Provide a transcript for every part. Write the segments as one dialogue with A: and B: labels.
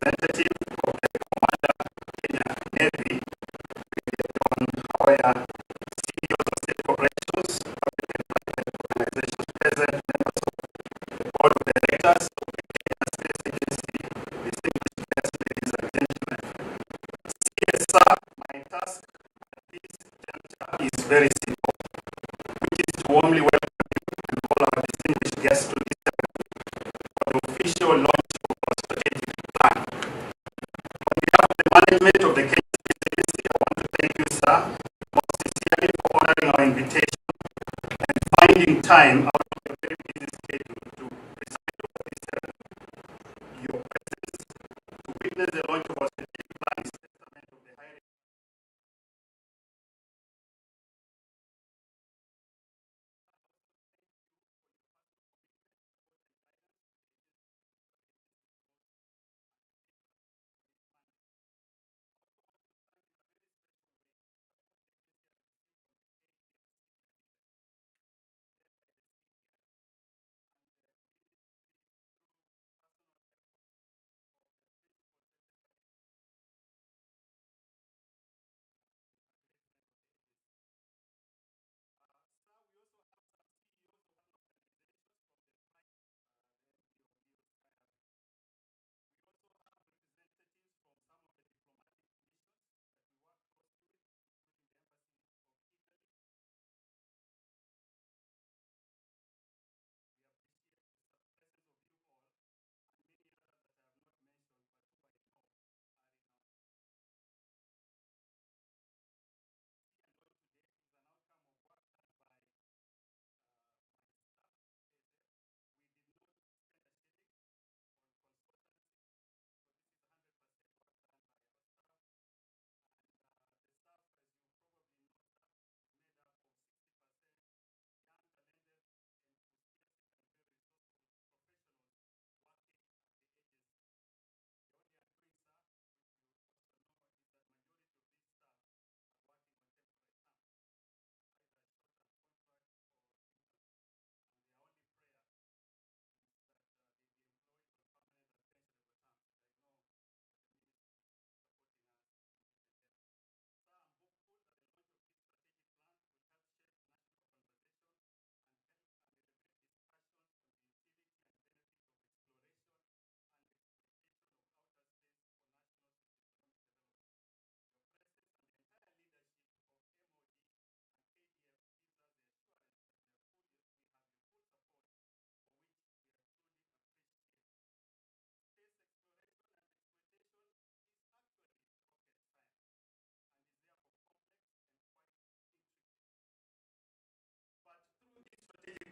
A: representative of the Commander of Kenya Navy, John Hawaya, CEOs of state corporations, public and private organizations present, members of the board of directors of the Kenya Space Agency, distinguished guests, ladies and gentlemen. CSR, my task at this juncture is very simple, which is to warmly welcome you and all our distinguished guests to this for the official launch of our strategic plan. On behalf of the management of the Kenya Space Agency, I want to thank you, sir, most sincerely for honoring our invitation and finding time out of your very busy schedule to preside over this ceremony. Your presence to witness the launch of our strategic plan is testament of the high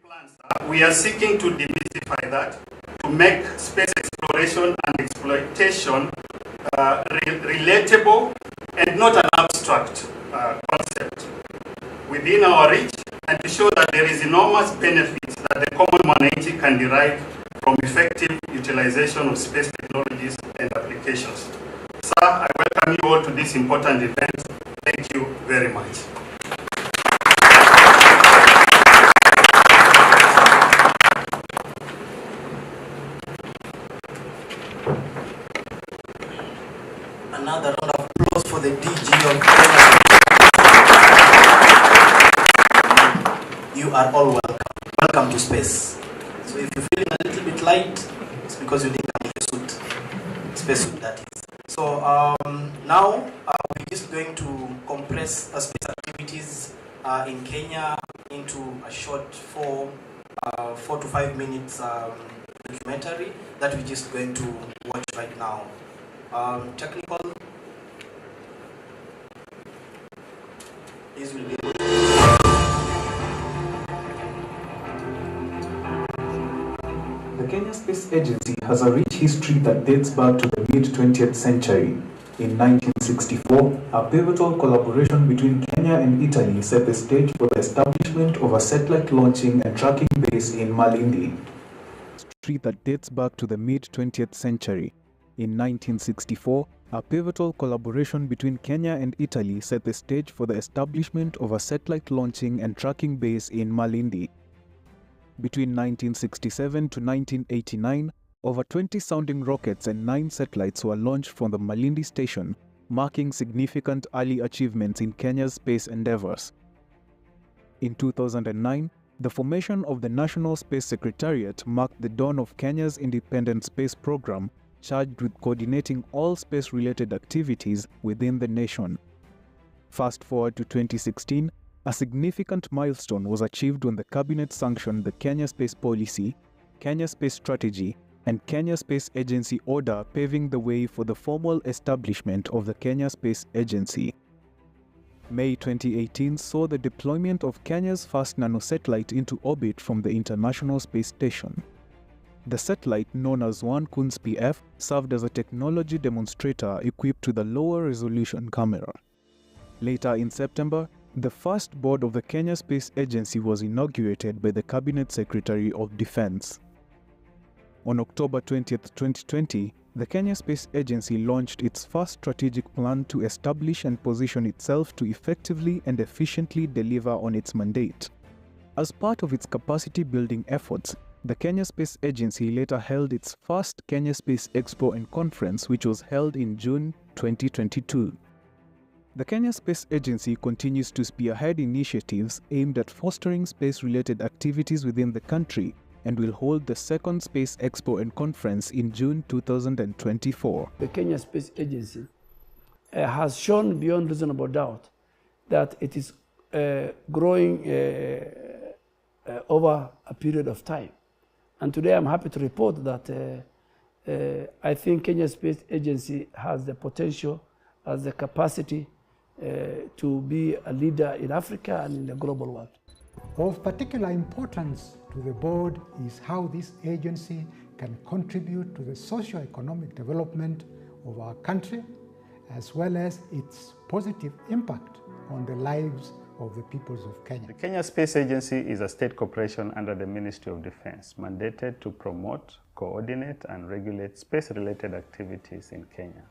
A: plans. We are seeking to demystify that, to make space exploration and exploitation relatable and not an abstract concept within our reach, and to show that there is enormous benefits that the common humanity can derive from effective utilization of space technologies and applications. Sir, I welcome you all to this important event. Thank you very much.
B: Another round of applause for the DG of Kenya. You are all welcome. Welcome to space. So if you're feeling a little bit light, it's because you didn't come in a suit. Space suit, that is. So now we're just going to compress space activities in Kenya into a short 4 to 5 minutes documentary that we're just going to watch right now. Technical, these will be able to.
C: The Kenya Space Agency has a rich history that dates back to the mid-20th century. In 1964, a pivotal collaboration between Kenya and Italy set the stage for the establishment of a satellite launching and tracking base in Malindi. History that dates back to the mid-20th century. In 1964, a pivotal collaboration between Kenya and Italy set the stage for the establishment of a satellite launching and tracking base in Malindi. Between 1967 to 1989, Over 20 sounding rockets and 9 satellites were launched from the Malindi station, marking significant early achievements in Kenya's space endeavors. In 2009, the formation of the National Space Secretariat marked the dawn of Kenya's independent space program, charged with coordinating all space-related activities within the nation. Fast forward to 2016, a significant milestone was achieved when the cabinet sanctioned the Kenya Space Policy, Kenya Space Strategy, and Kenya Space Agency Order, paving the way for the formal establishment of the Kenya Space Agency. May 2018 saw the deployment of Kenya's first nanosatellite into orbit from the International Space Station. The satellite, known as 1 Kunz PF, served as a technology demonstrator equipped with a lower resolution camera. Later in September, the first board of the Kenya Space Agency was inaugurated by the Cabinet Secretary of Defense. On October 20, 2020, the Kenya Space Agency launched its first strategic plan to establish and position itself to effectively and efficiently deliver on its mandate. As part of its capacity-building efforts, the Kenya Space Agency later held its first Kenya Space Expo and Conference, which was held in June 2022. The Kenya Space Agency continues to spearhead initiatives aimed at fostering space-related activities within the country and will hold the second Space Expo and Conference in June 2024.
D: The Kenya Space Agency has shown beyond reasonable doubt that it is growing over a period of time. And today I'm happy to report that I think Kenya Space Agency has the potential, has the capacity to be a leader in Africa and in the global world.
E: Of particular importance to the board is how this agency can contribute to the socio-economic development of our country, as well as its positive impact on the lives of the peoples of Kenya.
A: The Kenya Space Agency is a state corporation under the Ministry of Defense, mandated to promote, coordinate, and regulate space-related activities in Kenya.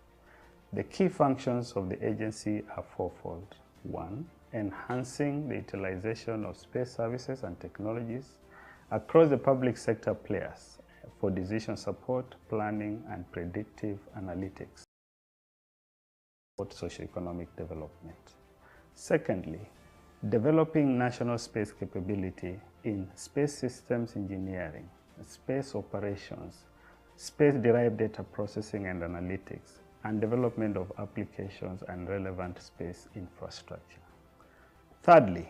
A: The key functions of the agency are fourfold. 1. Enhancing the utilization of space services and technologies across the public sector players for decision support, planning, and predictive analytics. Support socioeconomic development. Secondly, developing national space capability in space systems engineering, space operations, space-derived data processing and analytics, and development of applications and relevant space infrastructure. Thirdly,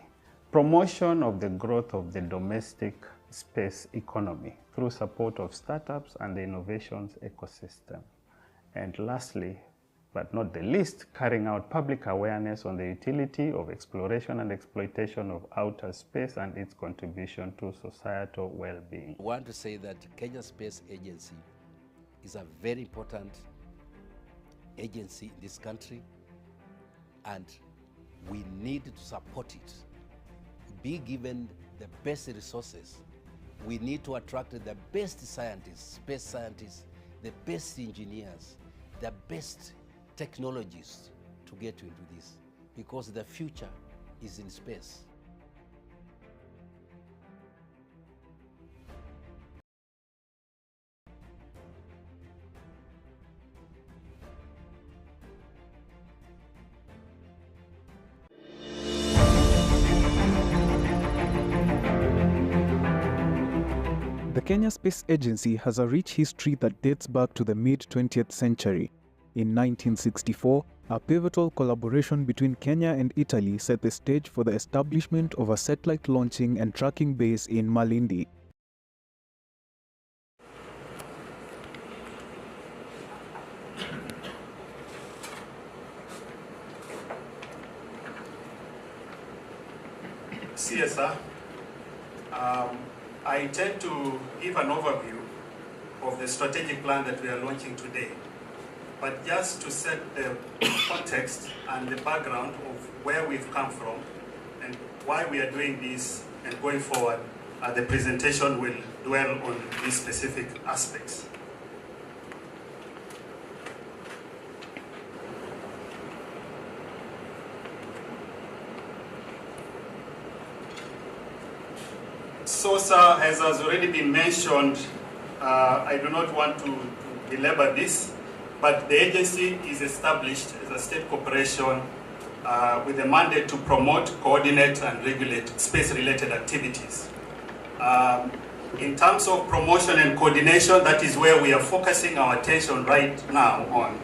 A: promotion of the growth of the domestic space economy through support of startups and the innovations ecosystem. And lastly, but not the least, carrying out public awareness on the utility of exploration and exploitation of outer space and its contribution to societal well-being.
F: I want to say that Kenya Space Agency is a very important agency in this country, and we need to support it. Be given the best resources. We need to attract the best scientists, space scientists, the best engineers, the best technologists to get into this, because the future is in space.
C: The Kenya Space Agency has a rich history that dates back to the mid-20th century. In 1964, a pivotal collaboration between Kenya and Italy set the stage for the establishment of a satellite launching and tracking base in Malindi.
A: CSR, I intend to give an overview of the strategic plan that we are launching today. But just to set the context and the background of where we've come from and why we are doing this and going forward, the presentation will dwell on these specific aspects. SOSA, as has already been mentioned, I do not want to belabor this, but the agency is established as a state corporation with a mandate to promote, coordinate, and regulate space-related activities. In terms of promotion and coordination, that is where we are focusing our attention right now on.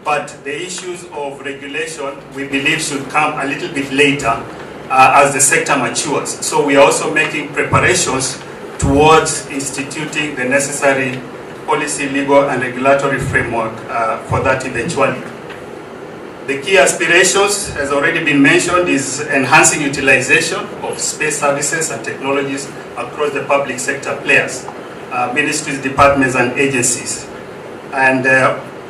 A: But the issues of regulation, we believe, should come a little bit later as the sector matures. So we are also making preparations towards instituting the necessary policy, legal, and regulatory framework for that eventuality. The key aspirations, has already been mentioned, is enhancing utilization of space services and technologies across the public sector players, ministries, departments, and agencies. And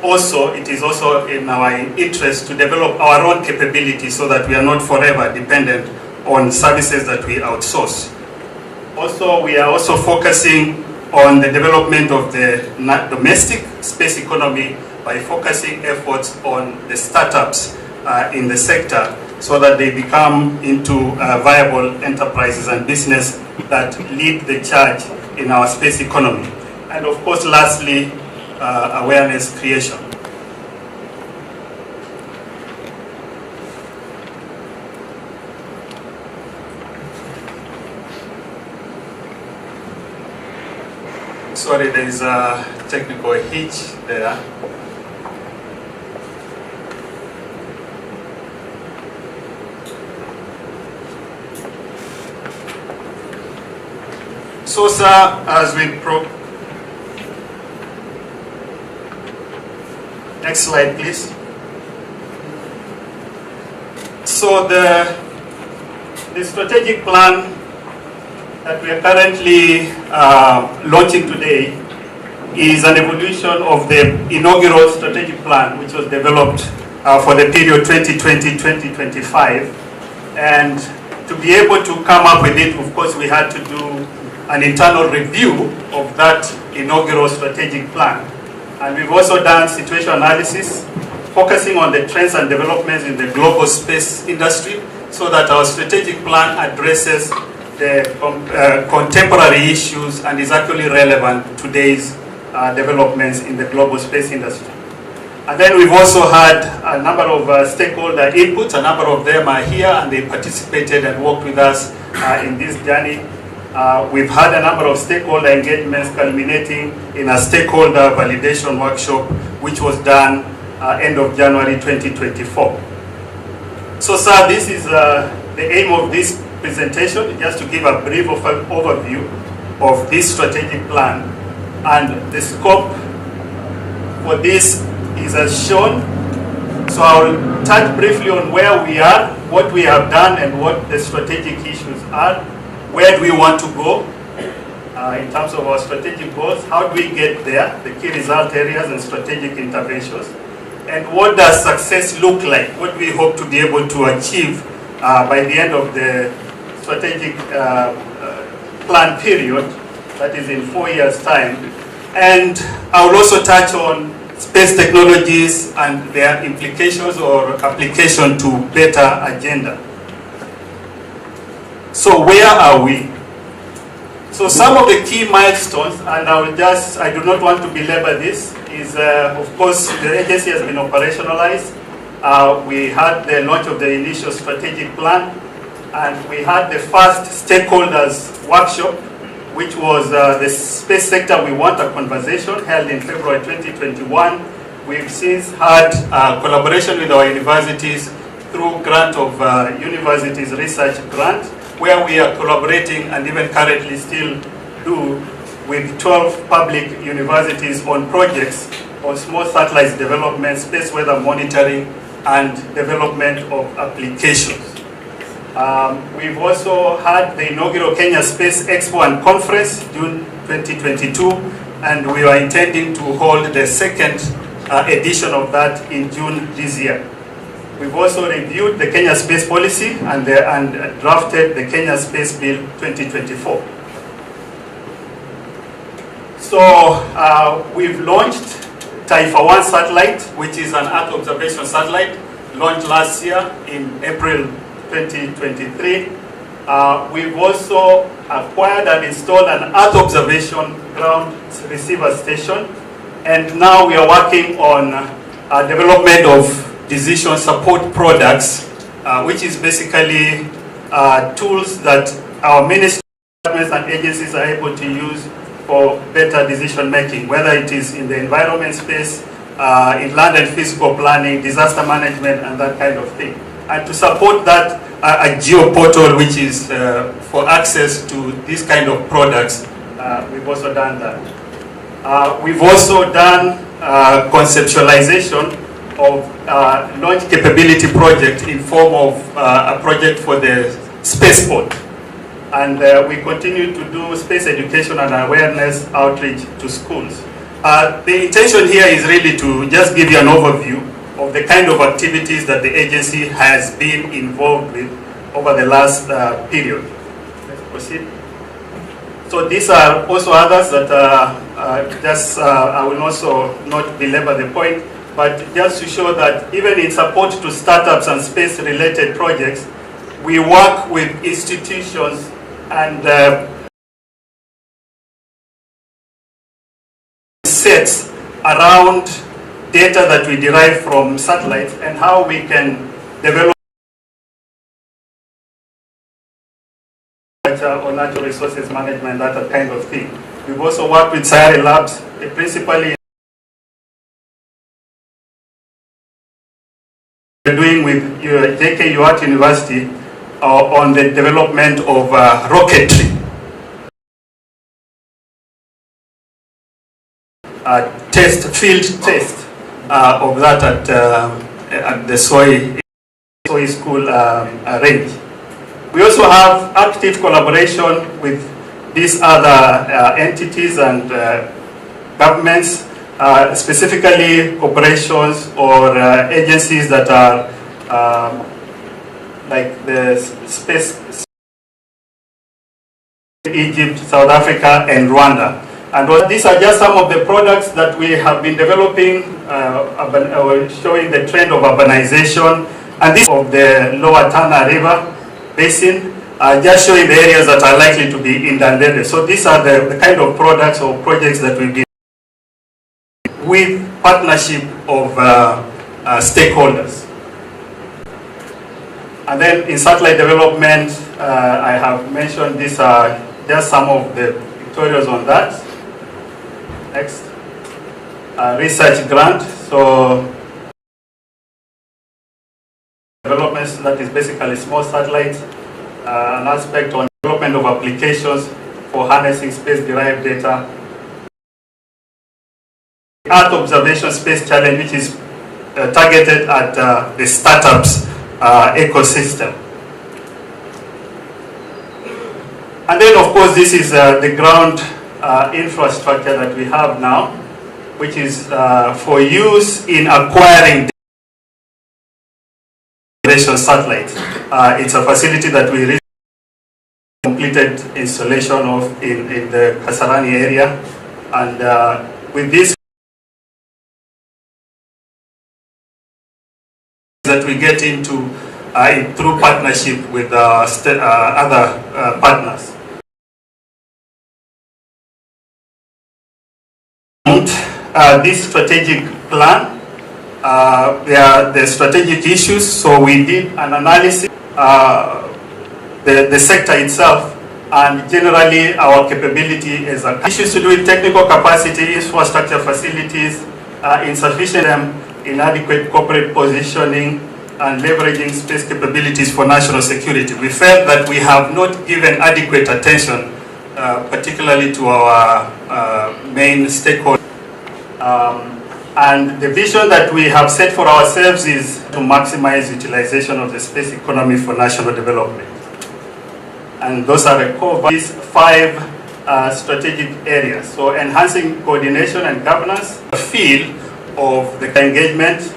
A: also, it is also in our interest to develop our own capabilities so that we are not forever dependent on services that we outsource. Also, we are also focusing on the development of the domestic space economy by focusing efforts on the startups in the sector so that they become into viable enterprises and business that lead the charge in our space economy. And of course, lastly, awareness creation. Sorry, there is a technical hitch there. So, sir, as we next slide, please. So the strategic plan that we are currently launching today is an evolution of the inaugural strategic plan, which was developed for the period 2020-2025. And to be able to come up with it, of course, we had to do an internal review of that inaugural strategic plan. And we've also done situation analysis, focusing on the trends and developments in the global space industry, so that our strategic plan addresses the contemporary issues and is actually relevant to today's developments in the global space industry. And then we've also had a number of stakeholder inputs. A number of them are here and they participated and worked with us in this journey. We've had a number of stakeholder engagements culminating in a stakeholder validation workshop, which was done end of January 2024. So, sir, this is the aim of this presentation, just to give a brief overview of this strategic plan. And the scope for this is as shown. So I'll touch briefly on where we are, what we have done, and what the strategic issues are. Where do we want to go in terms of our strategic goals? How do we get there? The key result areas and strategic interventions. And what does success look like? What do we hope to be able to achieve by the end of the strategic plan period, that is in 4 years' time. And I will also touch on space technologies and their implications or application to better agenda. So where are we? So some of the key milestones, and I do not want to belabor this, is of course the agency has been operationalized. We had the launch of the initial strategic plan, and we had the first stakeholders workshop, which was the space sector we want, a conversation held in February 2021. We've since had collaboration with our universities through grant of universities research grant, where we are collaborating and even currently still do with 12 public universities on projects on small satellites development, space weather monitoring, and development of applications. We've also had the inaugural Kenya Space Expo and Conference, June 2022, and we are intending to hold the second edition of that in June this year. We've also reviewed the Kenya Space Policy and drafted the Kenya Space Bill 2024. So we've launched Taifa 1 satellite, which is an Earth observation satellite, launched last year in April 2023. We've also acquired and installed an Earth observation ground receiver station. And now we are working on development of decision support products, which is basically tools that our ministry and agencies are able to use for better decision making, whether it is in the environment space, in land and physical planning, disaster management, and that kind of thing. And to support that, a geo portal which is for access to these kind of products, we've also done that. We've also done conceptualization of launch capability project in form of a project for the spaceport. And we continue to do space education and awareness outreach to schools. The intention here is really to just give you an overview of the kind of activities that the agency has been involved with over the last period. Let's proceed. So these are also others that I will also not belabor the point, but just to show that even in support to startups and space-related projects, we work with institutions and sets around data that we derive from satellites and how we can develop or natural resources management, that kind of thing. We've also worked with Sayari Labs, principally we're doing with JKU Art University on the development of rocketry. Field test of that at the Soy School range. We also have active collaboration with these other entities and governments, specifically corporations or agencies that are like the space, Egypt, South Africa, and Rwanda. And these are just some of the products that we have been developing, showing the trend of urbanization, and this of the lower Tana River basin, just showing the areas that are likely to be inundated. So these are the kind of products or projects that we've been with partnership of stakeholders. And then in satellite development, I have mentioned these are just some of the pictorials on that. Next, research grant. So developments, that is basically small satellites, an aspect on development of applications for harnessing space-derived data. Earth Observation Space Challenge, which is targeted at the startups ecosystem. And then, of course, this is the ground infrastructure that we have now, which is for use in acquiring satellites. It's a facility that we recently completed installation of in the Kasarani area, and with this that we get into through partnership with other partners. This strategic plan, there are the strategic issues, so we did an analysis, the sector itself, and generally our capability is issues to do with technical capacity, infrastructure facilities, insufficient, inadequate corporate positioning, and leveraging space capabilities for national security. We felt that we have not given adequate attention, particularly to our main stakeholders. And the vision that we have set for ourselves is to maximize utilization of the space economy for national development. And those are the core of these 5 strategic areas. So enhancing coordination and governance, the field of the engagement,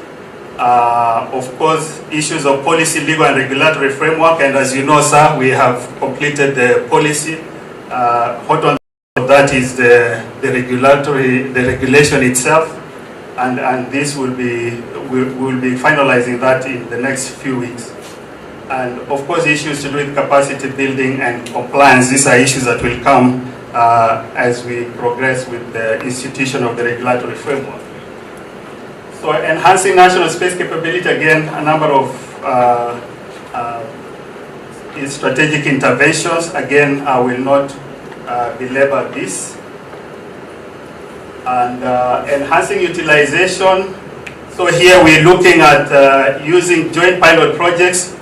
A: of course, issues of policy, legal and regulatory framework. And as you know, sir, we have completed the policy. Hot on that is the regulation itself. And this will be, we'll be finalizing that in the next few weeks. And of course, issues to do with capacity building and compliance, these are issues that will come as we progress with the institution of the regulatory framework. So enhancing national space capability, again, a number of strategic interventions. Again, I will not belabor this. And enhancing utilization. So here we're looking at using joint pilot projects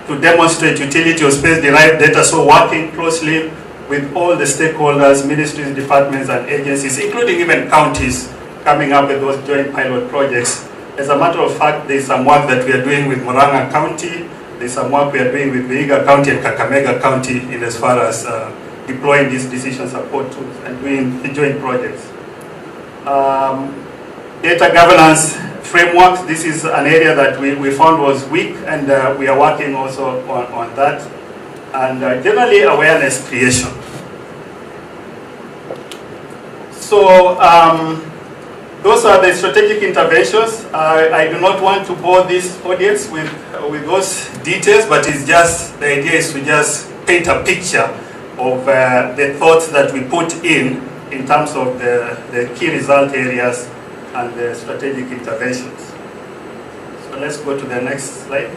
A: to demonstrate utility of space-derived data, so working closely with all the stakeholders, ministries, departments, and agencies, including even counties, coming up with those joint pilot projects. As a matter of fact, there's some work that we are doing with Murang'a County, there's some work we are doing with Vihiga County and Kakamega County in as far as deploying these decision support tools and doing the joint projects. Data governance frameworks, this is an area that we found was weak, and we are working also on that. And generally awareness creation. So those are the strategic interventions. I do not want to bore this audience with those details, but it's just, the idea is to just paint a picture of the thoughts that we put in terms of the key result areas and the strategic interventions. So let's go to the next slide.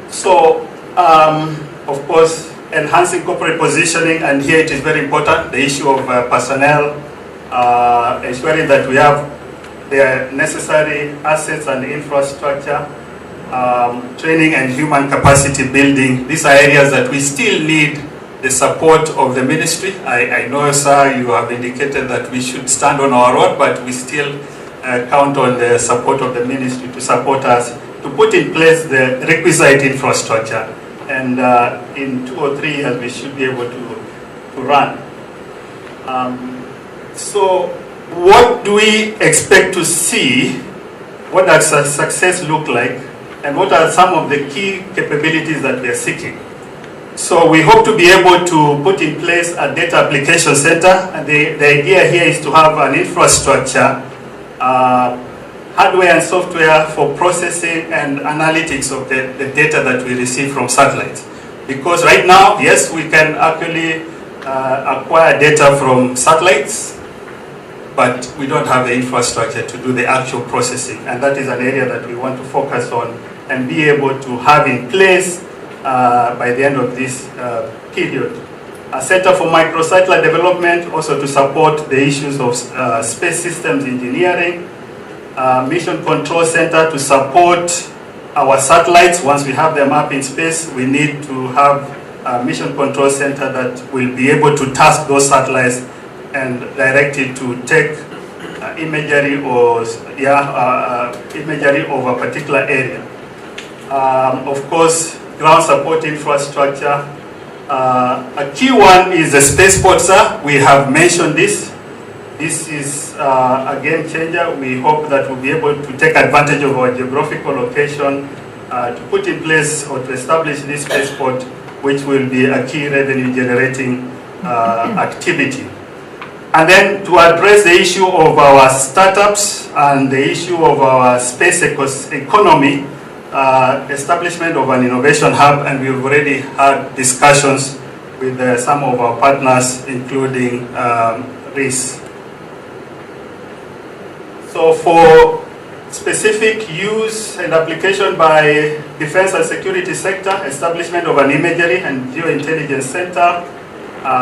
A: So, of course, enhancing corporate positioning, and here it is very important, the issue of personnel, ensuring that we have the necessary assets and infrastructure, training and human capacity building. These are areas that we still need the support of the ministry. I know, sir, you have indicated that we should stand on our own, but we still count on the support of the ministry to support us to put in place the requisite infrastructure. And in 2 or 3 years, we should be able to run. So what do we expect to see? What does success look like? And what are some of the key capabilities that we are seeking? So we hope to be able to put in place a data application center. And the idea here is to have an infrastructure, hardware and software for processing and analytics of the data that we receive from satellites. Because right now, yes, we can actually acquire data from satellites, but we don't have the infrastructure to do the actual processing. And that is an area that we want to focus on and be able to have in place by the end of this period. A Center for Microsatellite Development, also to support the issues of space systems engineering. Mission Control Center to support our satellites. Once we have them up in space, we need to have a Mission Control Center that will be able to task those satellites and direct it to take imagery or imagery of a particular area. Of course, ground support infrastructure. A key one is the spaceport, sir. We have mentioned this. This is a game changer. We hope that we'll be able to take advantage of our geographical location to put in place or to establish this spaceport, which will be a key revenue generating activity. And then to address the issue of our startups and the issue of our space economy, establishment of an innovation hub, and we've already had discussions with some of our partners, including RIS. So for specific use and application by defense and security sector, establishment of an imagery and geointelligence center,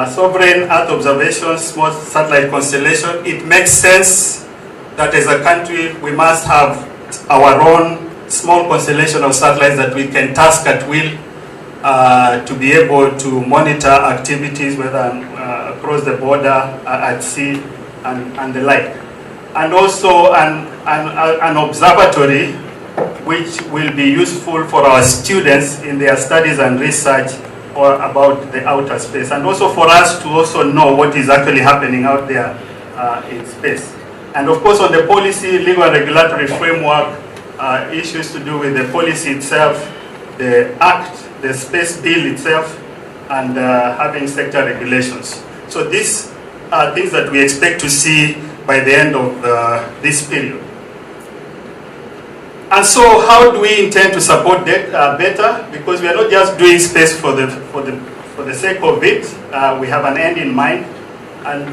A: sovereign Earth observation, small satellite constellation, it makes sense that as a country we must have our own small constellation of satellites that we can task at will to be able to monitor activities, whether across the border, at sea, and the like. And also an observatory which will be useful for our students in their studies and research or about the outer space, and also for us to also know what is actually happening out there in space. And of course, on the policy, legal and regulatory framework, issues to do with the policy itself, the act, the space bill itself, and having sector regulations. So these are things that we expect to see by the end of this period. And so how do we intend to support that better? Because we are not just doing space for for the sake of it, we have an end in mind, and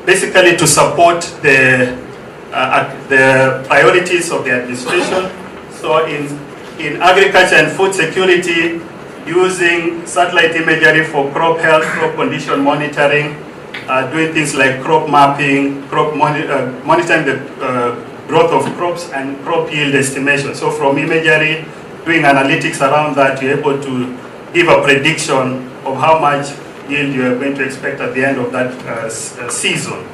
A: basically to support the priorities of the administration. So in agriculture and food security, using satellite imagery for crop health, crop condition monitoring, doing things like crop mapping, monitoring the growth of crops and crop yield estimation. So from imagery, doing analytics around that, you're able to give a prediction of how much yield you are going to expect at the end of that season.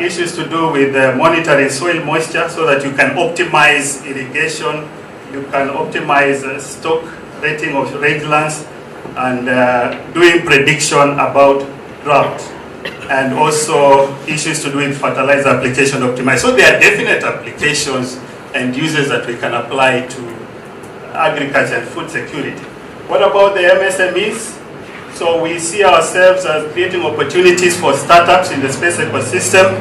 A: Issues to do with monitoring soil moisture so that you can optimize irrigation, you can optimize stock rating of rangelands, and doing prediction about drought. And also issues to do with fertilizer application optimization. So there are definite applications and uses that we can apply to agriculture and food security. What about the MSMEs? So we see ourselves as creating opportunities for startups in the space ecosystem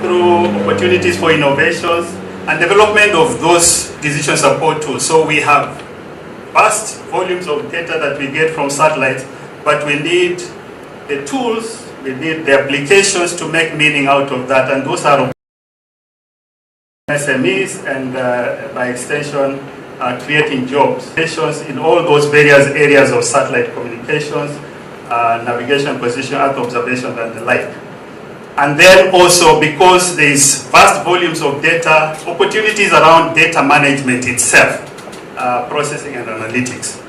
A: through opportunities for innovations and development of those decision support tools. So we have vast volumes of data that we get from satellites, but we need the tools, we need the applications to make meaning out of that, and those are SMEs and by extension creating jobs in all those various areas of satellite communications, navigation, position, Earth observation, and the like. And then also, because there is vast volumes of data, opportunities around data management itself, processing and analytics.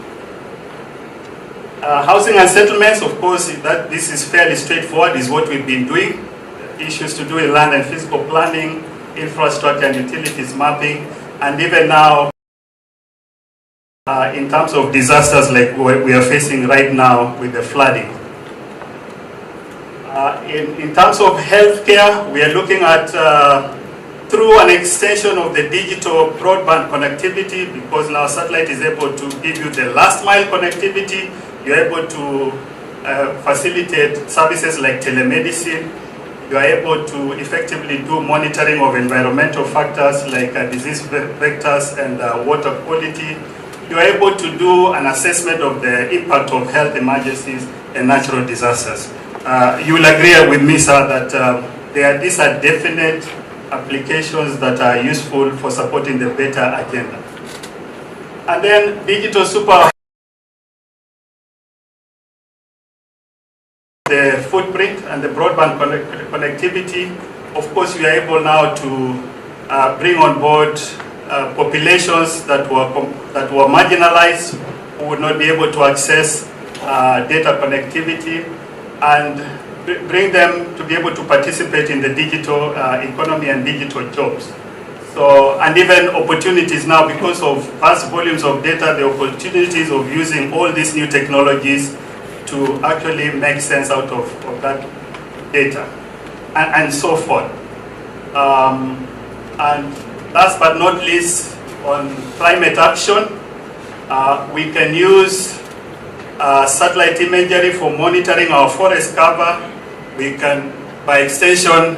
A: Housing and settlements, of course, this is fairly straightforward, is what we've been doing. Issues to do with land and physical planning, infrastructure and utilities mapping, and even now, in terms of disasters like we are facing right now with the flooding. In terms of healthcare, we are looking at through an extension of the digital broadband connectivity, because now satellite is able to give you the last mile connectivity. You're able to facilitate services like telemedicine. You are able to effectively do monitoring of environmental factors like disease vectors and water quality. You are able to do an assessment of the impact of health emergencies and natural disasters. You will agree with me, sir, that these are definite applications that are useful for supporting the better agenda. And then digital super, the footprint and the broadband connectivity. Of course, we are able now to bring on board populations that were marginalized, who would not be able to access data connectivity, and bring them to be able to participate in the digital economy and digital jobs. So, and even opportunities now, because of vast volumes of data, the opportunities of using all these new technologies to actually make sense out of that data, and so forth. And last but not least, on climate action, we can use satellite imagery for monitoring our forest cover. We can, by extension,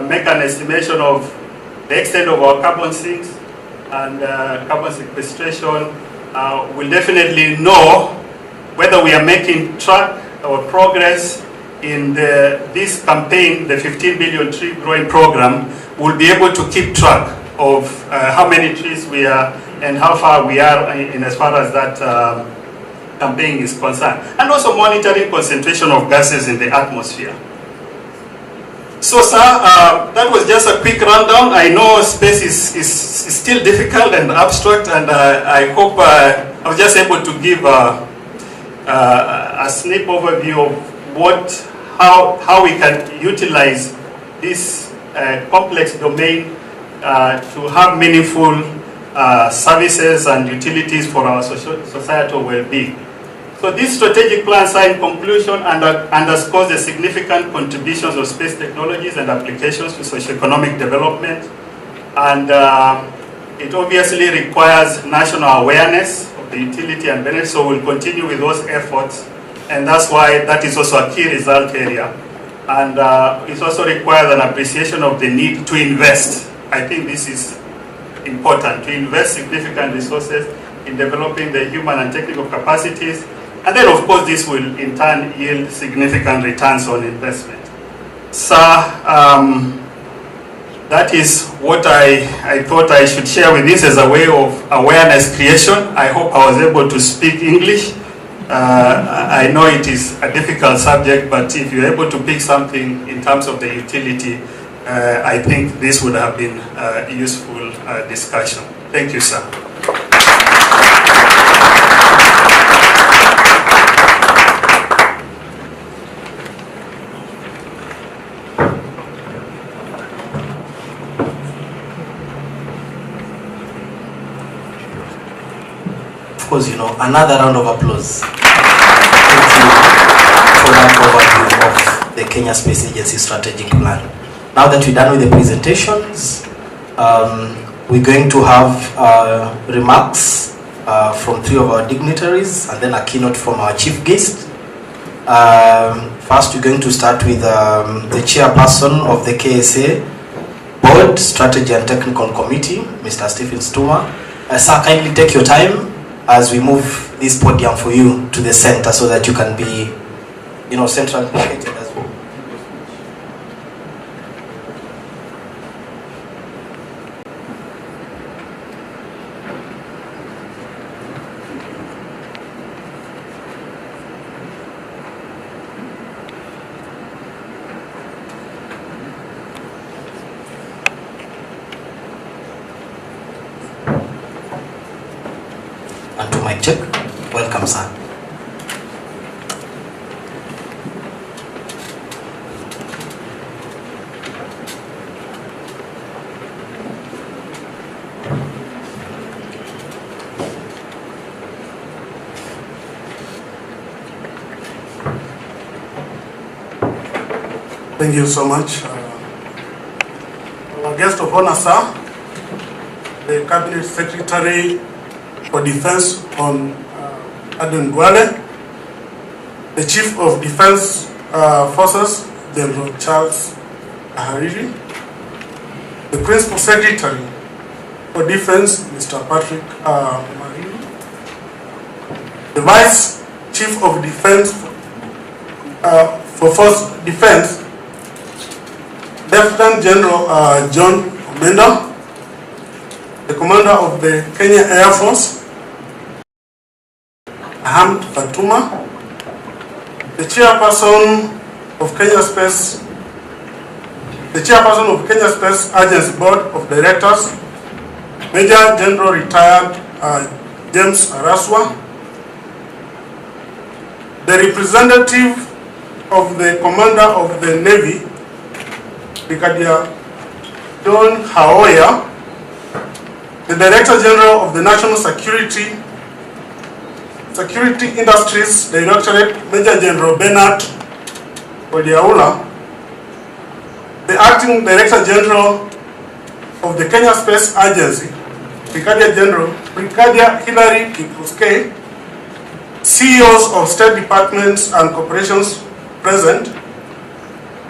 A: make an estimation of the extent of our carbon sinks and carbon sequestration. We'll definitely know whether we are making track or progress in this campaign, the 15 billion tree growing program. We'll be able to keep track of how many trees we are and how far we are in as far as that campaign is concerned. And also monitoring concentration of gases in the atmosphere. So, sir, that was just a quick rundown. I know space is still difficult and abstract, and I hope I was just able to give a snip overview of how we can utilize this complex domain to have meaningful services and utilities for our societal well-being. So this strategic plan, in conclusion, underscores the significant contributions of space technologies and applications to socioeconomic development, and it obviously requires national awareness of the utility and benefits, so we'll continue with those efforts, and that's why that is also a key result area. And it also requires an appreciation of the need to invest. I think this is important, to invest significant resources in developing the human and technical capacities And then, of course, this will in turn yield significant returns on investment. Sir, that is what I thought I should share with this as a way of awareness creation. I hope I was able to speak English. I know it is a difficult subject, but if you're able to pick something in terms of the utility, I think this would have been a useful discussion. Thank you, sir.
B: Of course, another round of applause. Thank you for that overview of the Kenya Space Agency strategic plan. Now that we're done with the presentations, we're going to have remarks from three of our dignitaries and then a keynote from our chief guest. First, we're going to start with the chairperson of the KSA Board Strategy and Technical Committee, Mr. Stephen Stuma. Sir, kindly take your time as we move this podium for you to the center so that you can be, centrally located as well. And to my check, welcome, sir.
G: Thank you so much. Our guest of honor, sir, the Cabinet Secretary for Defense on Aden Duale, the Chief of Defense Forces, General Charles Hariri, the Principal Secretary for Defense, Mr. Patrick Marino, the Vice Chief of Defense for Force Defense, Lieutenant General John Omenda, the Commander of the Kenya Air Force, Ahmed Fatuma, the Chairperson of Kenya Space Agency Board of Directors, Major General Retired James Araswa, the representative of the Commander of the Navy, Brigadier John Haoya, the Director General of the National Security Industries Directorate, Major General Bernard Odiaula, the Acting Director General of the Kenya Space Agency, Brigadier Hilary Kipuske, CEOs of State Departments and Corporations present,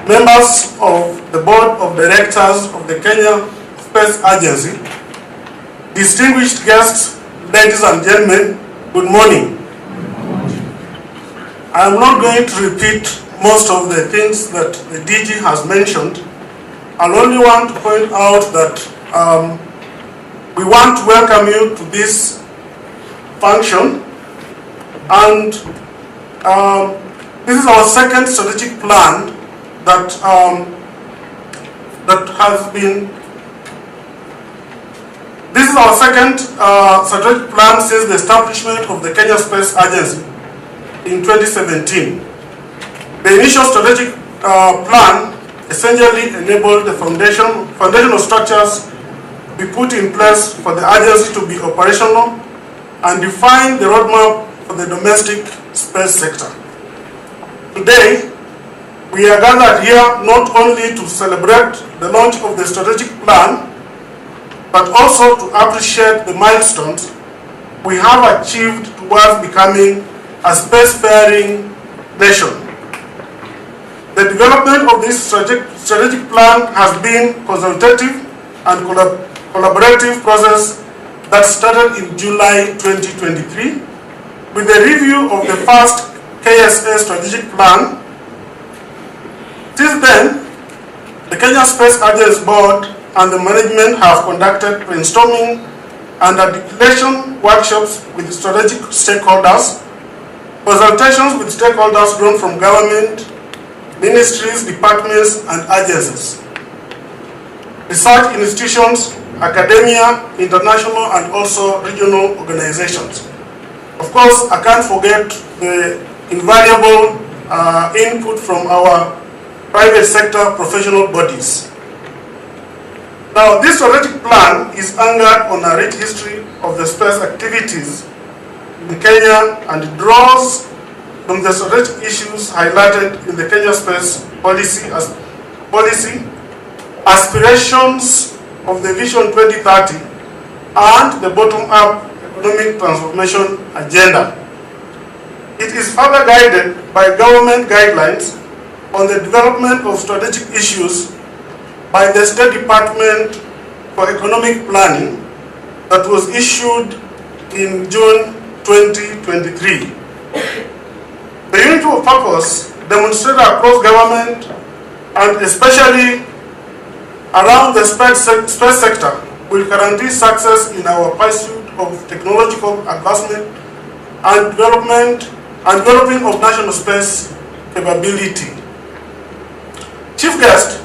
G: members of the Board of Directors of the Kenya Space Agency, distinguished guests, ladies and gentlemen, good morning. I am not going to repeat most of the things that the DG has mentioned. I only want to point out that we want to welcome you to this function, and this is our second strategic plan that has been. This is our second strategic plan since the establishment of the Kenya Space Agency in 2017. The initial strategic plan essentially enabled the foundational structures to be put in place for the agency to be operational and define the roadmap for the domestic space sector. Today, we are gathered here not only to celebrate the launch of the strategic plan, but also to appreciate the milestones we have achieved towards becoming a spacefaring nation. The development of this strategic plan has been consultative and collaborative process that started in July 2023 with the review of the first KSA strategic plan. Since then, the Kenya Space Agency Board and the management have conducted brainstorming and articulation workshops with strategic stakeholders, consultations with stakeholders drawn from government, ministries, departments, and agencies, research institutions, academia, international, and also regional organizations. Of course, I can't forget the invaluable input from our private sector professional bodies. Now, this strategic plan is anchored on a rich history of the space activities in Kenya and draws from the strategic issues highlighted in the Kenya Space Policy, aspirations of the Vision 2030, and the bottom-up economic transformation agenda. It is further guided by government guidelines on the development of strategic issues by the State Department for Economic Planning that was issued in June 2023. The unity of purpose demonstrated across government and especially around the space sector will guarantee success in our pursuit of technological advancement and developing of national space capability. Chief guest,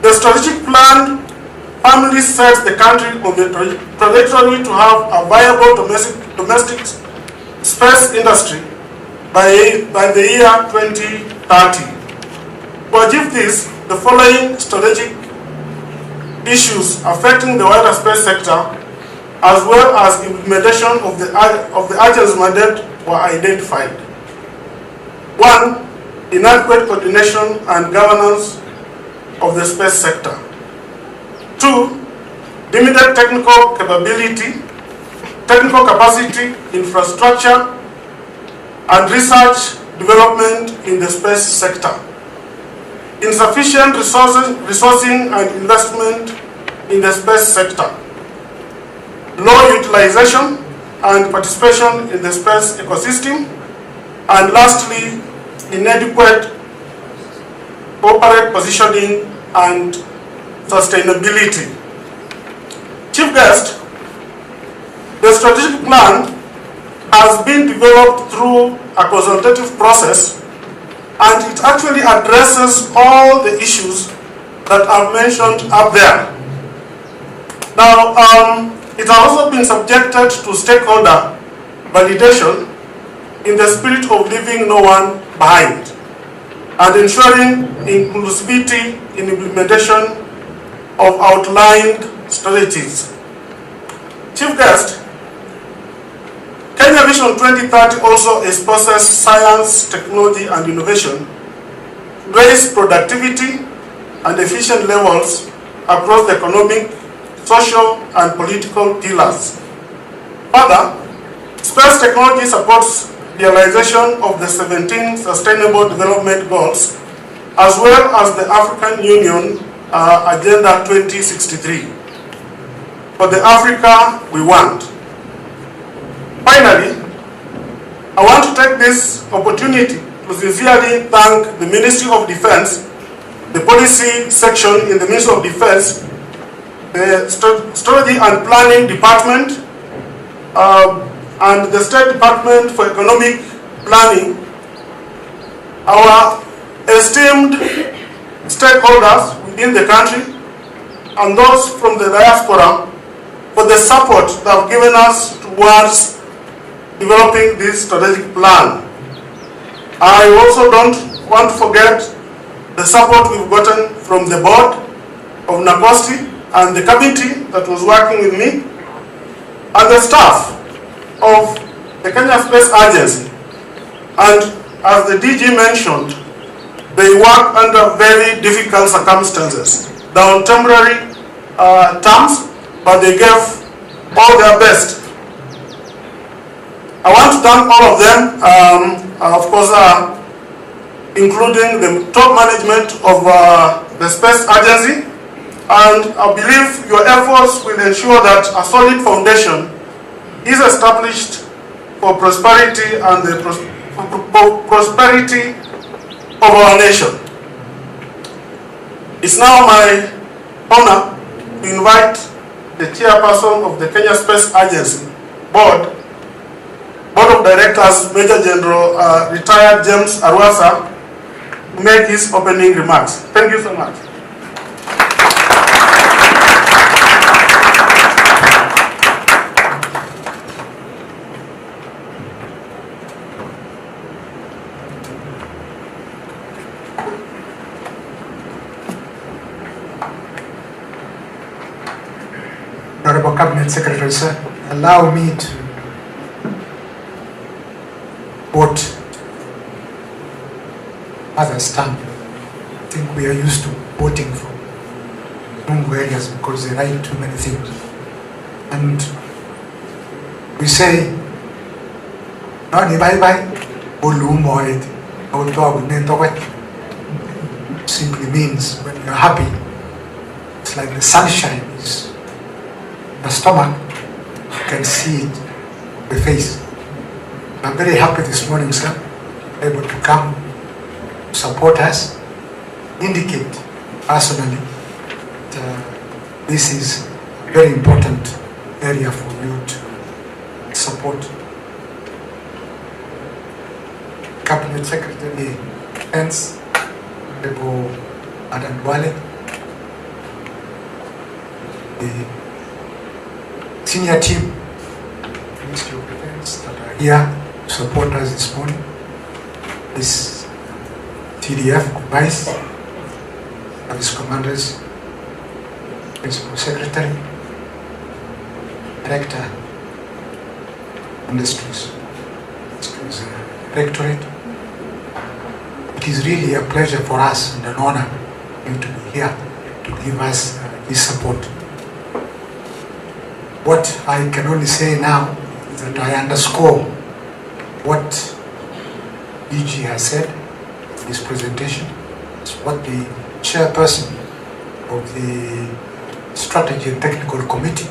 G: the strategic plan firmly sets the country on the trajectory to have a viable domestic space industry by the year 2030. To achieve this, the following strategic issues affecting the wider space sector, as well as implementation of the agency's mandate, were identified. 1. Inadequate coordination and governance of the space sector. 2. Limited technical capacity, infrastructure, and research development in the space sector. Insufficient resourcing and investment in the space sector. Low utilization and participation in the space ecosystem. And lastly, inadequate corporate positioning and sustainability. Chief guest, the strategic plan has been developed through a consultative process, and it actually addresses all the issues that I've mentioned up there. Now, it has also been subjected to stakeholder validation in the spirit of leaving no one behind and ensuring inclusivity in implementation of outlined strategies. Chief guest, Kenya Vision 2030 also exposes science, technology, and innovation, raise productivity and efficient levels across the economic, social, and political pillars. Further, space technology supports realization of the 17 Sustainable Development Goals, as well as the African Union Agenda 2063, for the Africa we want. Finally, I want to take this opportunity to sincerely thank the Ministry of Defense, the policy section in the Ministry of Defense, the Strategy and Planning Department, and the State Department for Economic Planning, our esteemed stakeholders within the country, and those from the diaspora for the support they have given us towards developing this strategic plan. I also don't want to forget the support we've gotten from the board of NACOSTI and the committee that was working with me, and the staff of the Kenya Space Agency. And as the DG mentioned, they work under very difficult circumstances. They're on temporary terms, but they gave all their best. I want to thank all of them, of course, including the top management of the Space Agency, and I believe your efforts will ensure that a solid foundation is established for prosperity and the prosperity of our nation. It's now my honor to invite the chairperson of the Kenya Space Agency Board of Directors, Major General retired James Arwasa, to make his opening remarks. Thank you so much.
E: Honorable Cabinet Secretary, sir, allow me to quote other stamp. I think we are used to quoting from Mungu areas because they write too many things. And we say, "Nani bye bye, ulumoid." Simply means when you're happy, it's like the sunshine is the stomach, you can see it, the face. I'm very happy this morning, sir, able to come support us, indicate personally that this is a very important area for you to support. Cabinet Secretary Defense, Honorable Adam Wale, the senior team, Ministry of Defense that are here to support us this morning, this TDF, Vice, Service Commanders, Principal Secretary, Director, Industries, Directorate. It is really a pleasure for us and an honor for you to be here to give us this support. What I can only say now is that I underscore what EG has said in this presentation. It's what the chairperson of the Strategy and Technical Committee,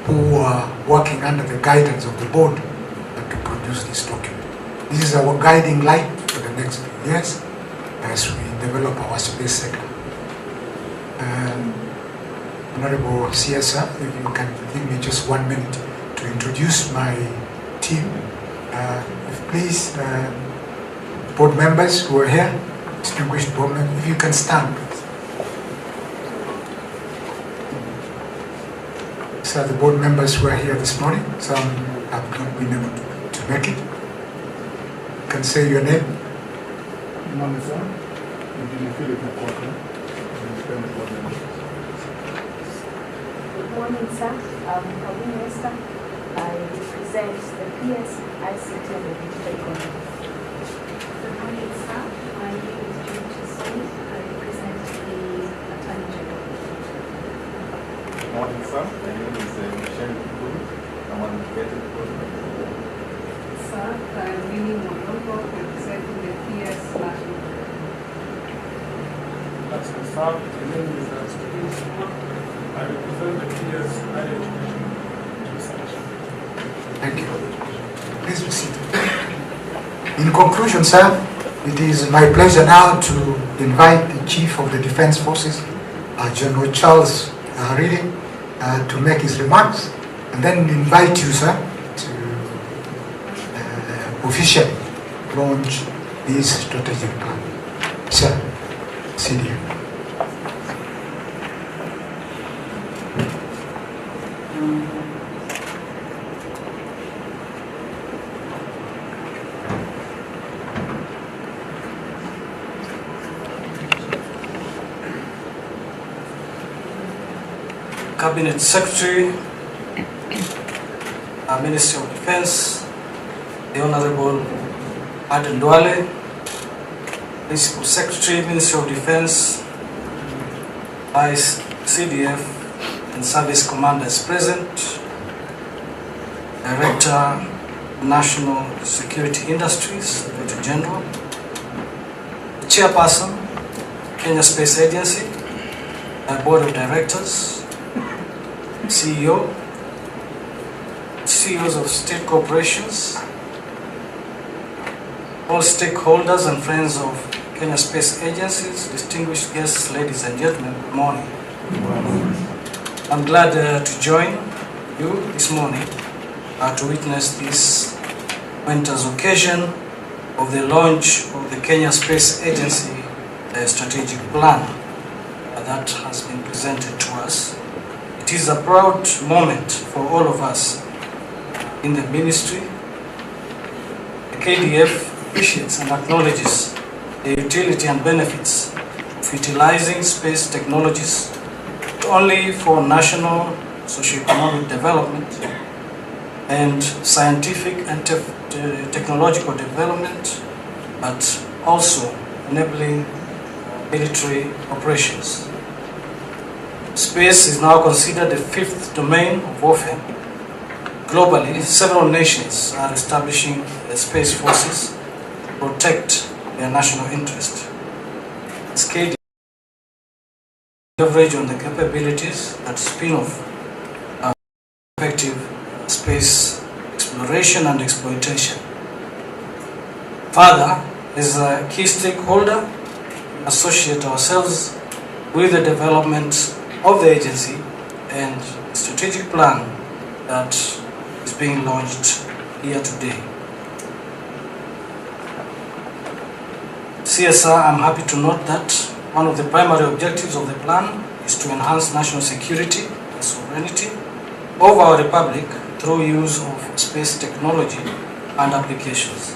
E: who are working under the guidance of the board to produce this document. This is our guiding light for the next few years as we develop our space sector. Honorable CSR, if you can give me just 1 minute to introduce my team. If please, board members who are here, distinguished board members, if you can stand. These are the board members who are here this morning. Some have not been able to make it. You can say your name.
H: Good morning, sir. I'm Kawin Esther. I represent the PS, ICT, and the digital economy. Good morning, sir. My name is George Smith. I represent the Attorney General.
I: Good morning, sir. My name is Michelle Kuru. I'm an educated person.
J: Sir, I'm Winnie Mondongo, representing the PS National.
K: That's my sir. My name is Stephen Shuma. I represent the PS Higher Education Research.
E: Thank you. Please be seated. In conclusion, sir, it is my pleasure now to invite the Chief of the Defense Forces, General Charles Hariri, to make his remarks, and then invite you, sir, to officially launch this strategic plan. Sir, CDF.
L: Cabinet Secretary, Ministry of Defense, the Honorable Aden Duale, Principal Secretary, Ministry of Defense, Vice CDF and Service Commanders present, Director, National Security Industries, Director General, the Chairperson, Kenya Space Agency, Board of Directors, CEO, CEOs of state corporations, all stakeholders and friends of Kenya Space Agencies, distinguished guests, ladies and gentlemen, good morning. I'm glad to join you this morning to witness this momentous occasion of the launch of the Kenya Space Agency strategic plan that has been presented to us. It is a proud moment for all of us in the ministry. The KDF appreciates and acknowledges the utility and benefits of utilizing space technologies not only for national socio-economic development and scientific and technological development, but also enabling military operations. Space is now considered the fifth domain of warfare. Globally, several nations are establishing space forces to protect their national interest. Scaling leverage on the capabilities that spin off effective space exploration and exploitation. Further, as a key stakeholder, we associate ourselves with the development of the agency and strategic plan that is being launched here today. CSR, I'm happy to note that one of the primary objectives of the plan is to enhance national security and sovereignty of our republic through use of space technology and applications.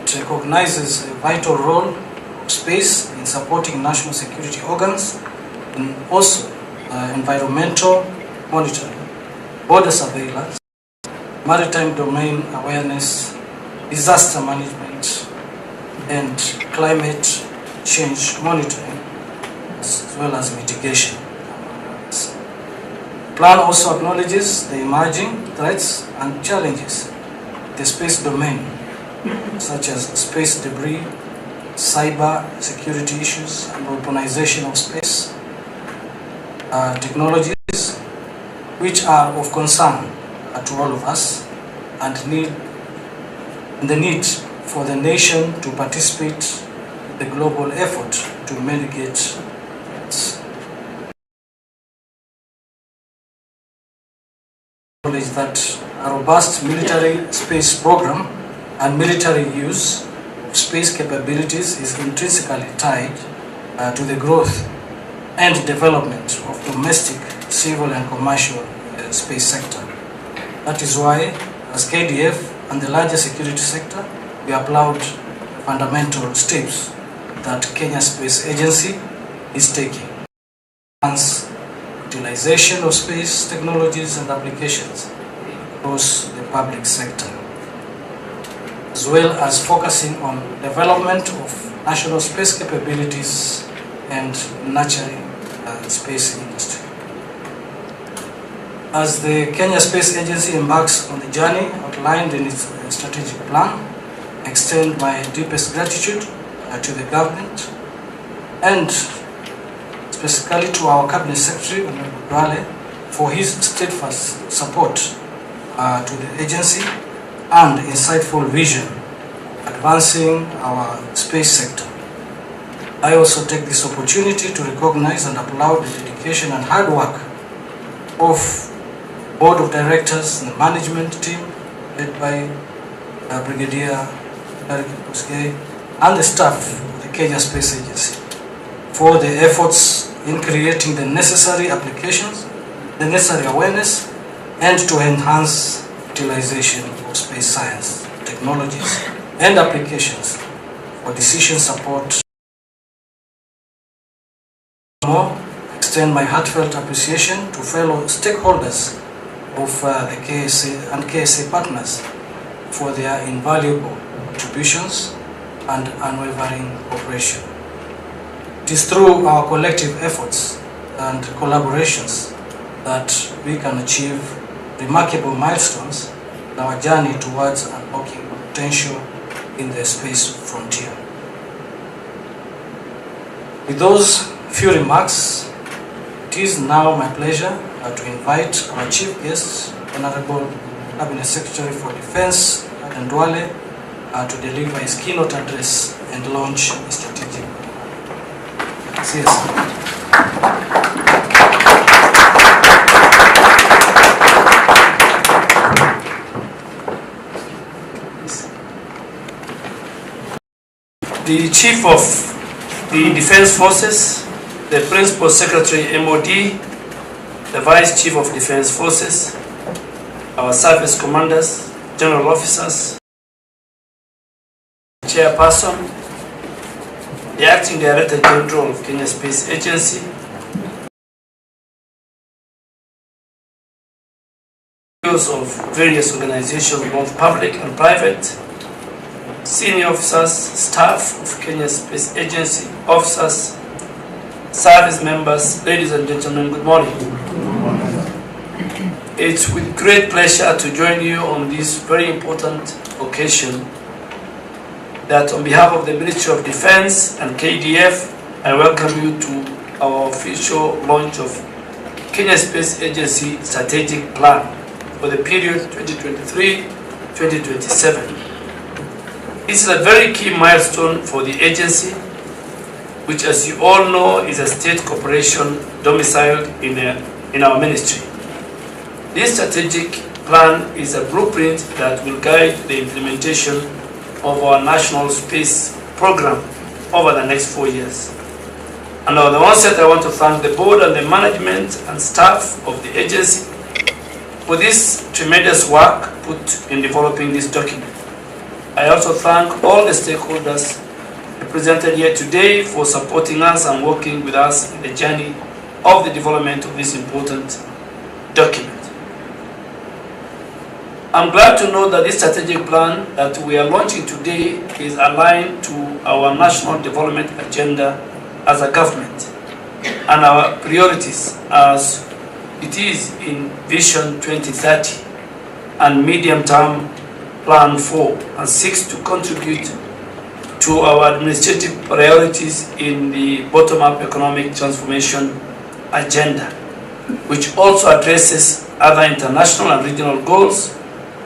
L: It recognizes a vital role of space in supporting national security organs and also environmental monitoring, border surveillance, maritime domain awareness, disaster management, and climate change monitoring, as well as mitigation. The plan also acknowledges the emerging threats and challenges in the space domain, such as space debris, cyber security issues, and weaponization of space technologies, which are of concern to all of us, and the need for the nation to participate in the global effort to mitigate threats. Acknowledge that a robust military space program and military use of space capabilities is intrinsically tied to the growth and development of domestic, civil and commercial space sector. That is why, as KDF and the larger security sector, we applaud fundamental steps that Kenya Space Agency is taking. Enhance utilization of space technologies and applications across the public sector, as well as focusing on development of national space capabilities and nurturing the space industry. As the Kenya Space Agency embarks on the journey outlined in its strategic plan, I extend my deepest gratitude to the government and specifically to our Cabinet Secretary, Honorable for his steadfast support to the agency and insightful vision advancing our space sector. I also take this opportunity to recognize and applaud the dedication and hard work of Board of Directors and the management team led by Brigadier and the staff of the Kenya Space Agency for the efforts in creating the necessary applications, the necessary awareness, and to enhance utilization of space science, technologies, and applications for decision support. More, extend my heartfelt appreciation to fellow stakeholders of the KSA and KSA partners for their invaluable contributions and unwavering cooperation. It is through our collective efforts and collaborations that we can achieve remarkable milestones in our journey towards unlocking potential in the space frontier. With those few remarks, it is now my pleasure to invite our chief guest, Honorable Cabinet Secretary for Defense, Aden Duale, to deliver his keynote address and launch the strategic. The Chief of the Defense Forces, the Principal Secretary MOD, the Vice Chief of Defense Forces, our service commanders, general officers, Chairperson, the Acting Director General of Kenya Space Agency, CEOs of various organizations, both public and private, senior officers, staff of Kenya Space Agency, officers, service members, ladies and gentlemen, good morning. It's with great pleasure to join you on this very important occasion that on behalf of the Ministry of Defense and KDF, I welcome you to our official launch of Kenya Space Agency Strategic Plan for the period 2023-2027. This is a very key milestone for the agency, which, as you all know, is a state corporation domiciled in our ministry. This strategic plan is a blueprint that will guide the implementation of our national space program over the next 4 years. And on the onset, I want to thank the board and the management and staff of the agency for this tremendous work put in developing this document. I also thank all the stakeholders represented here today for supporting us and working with us in the journey of the development of this important document. I'm glad to know that this strategic plan that we are launching today is aligned to our national development agenda as a government and our priorities as it is in Vision 2030 and medium-term Plan 4, and seeks to contribute to our administrative priorities in the bottom-up economic transformation agenda, which also addresses other international and regional goals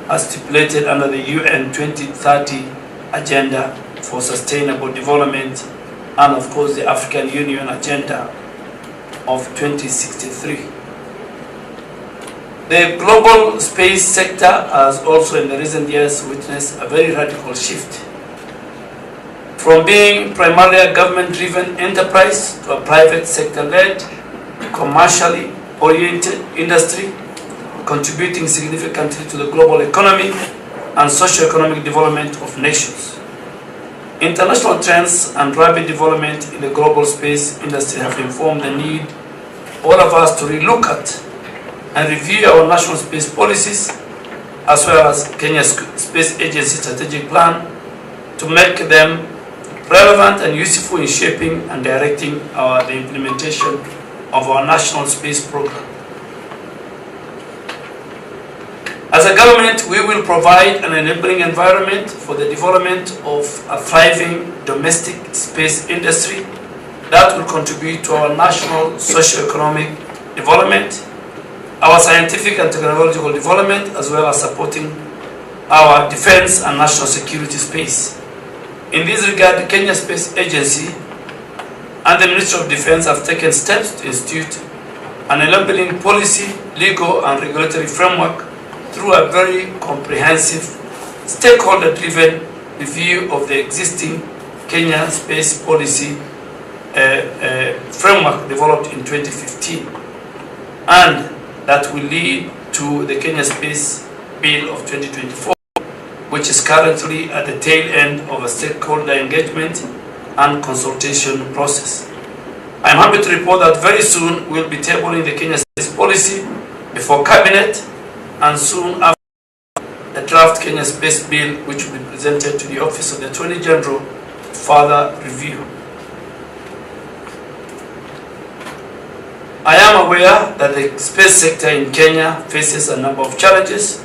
L: as stipulated under the UN 2030 Agenda for Sustainable Development and, of course, the African Union Agenda of 2063. The global space sector has also in the recent years witnessed a very radical shift from being primarily a government-driven enterprise to a private sector-led, commercially oriented industry, contributing significantly to the global economy and socio-economic development of nations. International trends and rapid development in the global space industry have informed the need for all of us to relook at and review our national space policies as well as Kenya's Space Agency strategic plan to make them relevant and useful in shaping and directing the implementation of our national space program. As a government, we will provide an enabling environment for the development of a thriving domestic space industry that will contribute to our national socio-economic development, our scientific and technological development, as well as supporting our defense and national security space. In this regard, the Kenya Space Agency and the Ministry of Defense have taken steps to institute an enabling policy, legal and regulatory framework through a very comprehensive, stakeholder-driven review of the existing Kenya space policy framework developed in 2015, and that will lead to the Kenya Space Bill of 2024, which is currently at the tail end of a stakeholder engagement and consultation process. I'm happy to report that very soon we'll be tabling the Kenya Space Policy before Cabinet, and soon after the draft Kenya Space Bill, which will be presented to the Office of the Attorney General for further review. I am aware that the space sector in Kenya faces a number of challenges,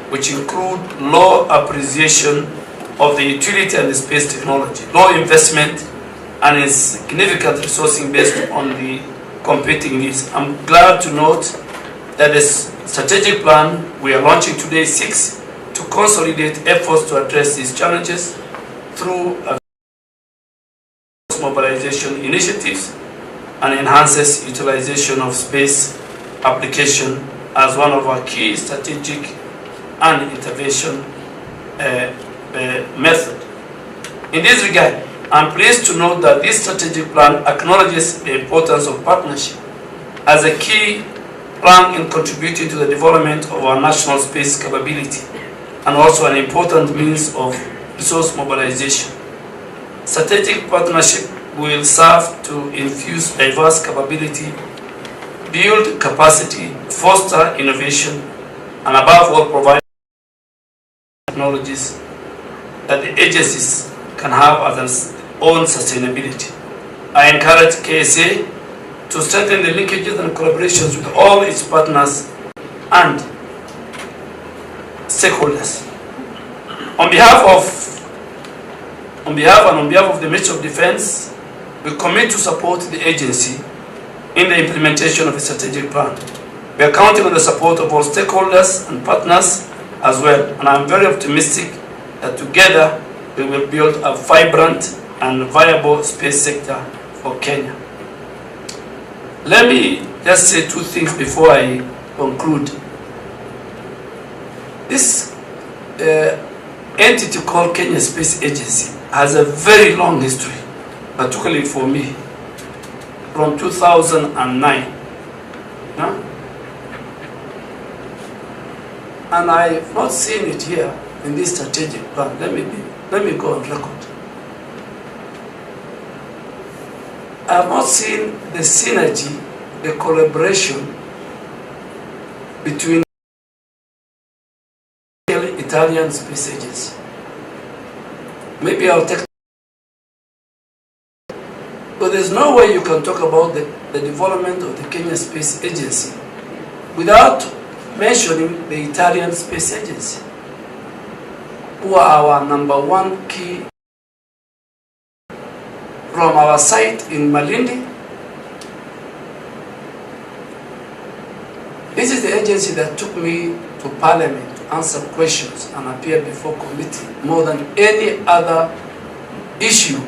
L: which include low appreciation of the utility and the space technology, low investment, and a significant resourcing based on the competing needs. I'm glad to note
D: that the strategic plan we are launching today seeks to consolidate efforts to address these challenges through mobilization initiatives and enhances utilization of space application as one of our key strategic and intervention method. In this regard, I'm pleased to note that this strategic plan acknowledges the importance of partnership as a key plank in contributing to the development of our national space capability and also an important means of resource mobilization. Strategic partnership will serve to infuse diverse capability, build capacity, foster innovation, and above all provide technologies that the agencies can have as their own sustainability. I encourage KSA to strengthen the linkages and collaborations with all its partners and stakeholders. On behalf of the Ministry of Defense, we commit to support the agency in the implementation of the strategic plan. We are counting on the support of all stakeholders and partners as well, and I'm very optimistic that together we will build a vibrant and viable space sector for Kenya. Let me just say two things before I conclude. This entity called Kenya Space Agency has a very long history, particularly for me, from 2009. No? And I have not seen it here in this strategic plan. Let me go on record. I have not seen the synergy, the collaboration between the Italian Space Agency. Maybe I'll take. But there's no way you can talk about the development of the Kenya Space Agency without mentioning the Italian Space Agency, who are our #1 key from our site in Malindi. This is the agency that took me to Parliament to answer questions and appear before committee more than any other issue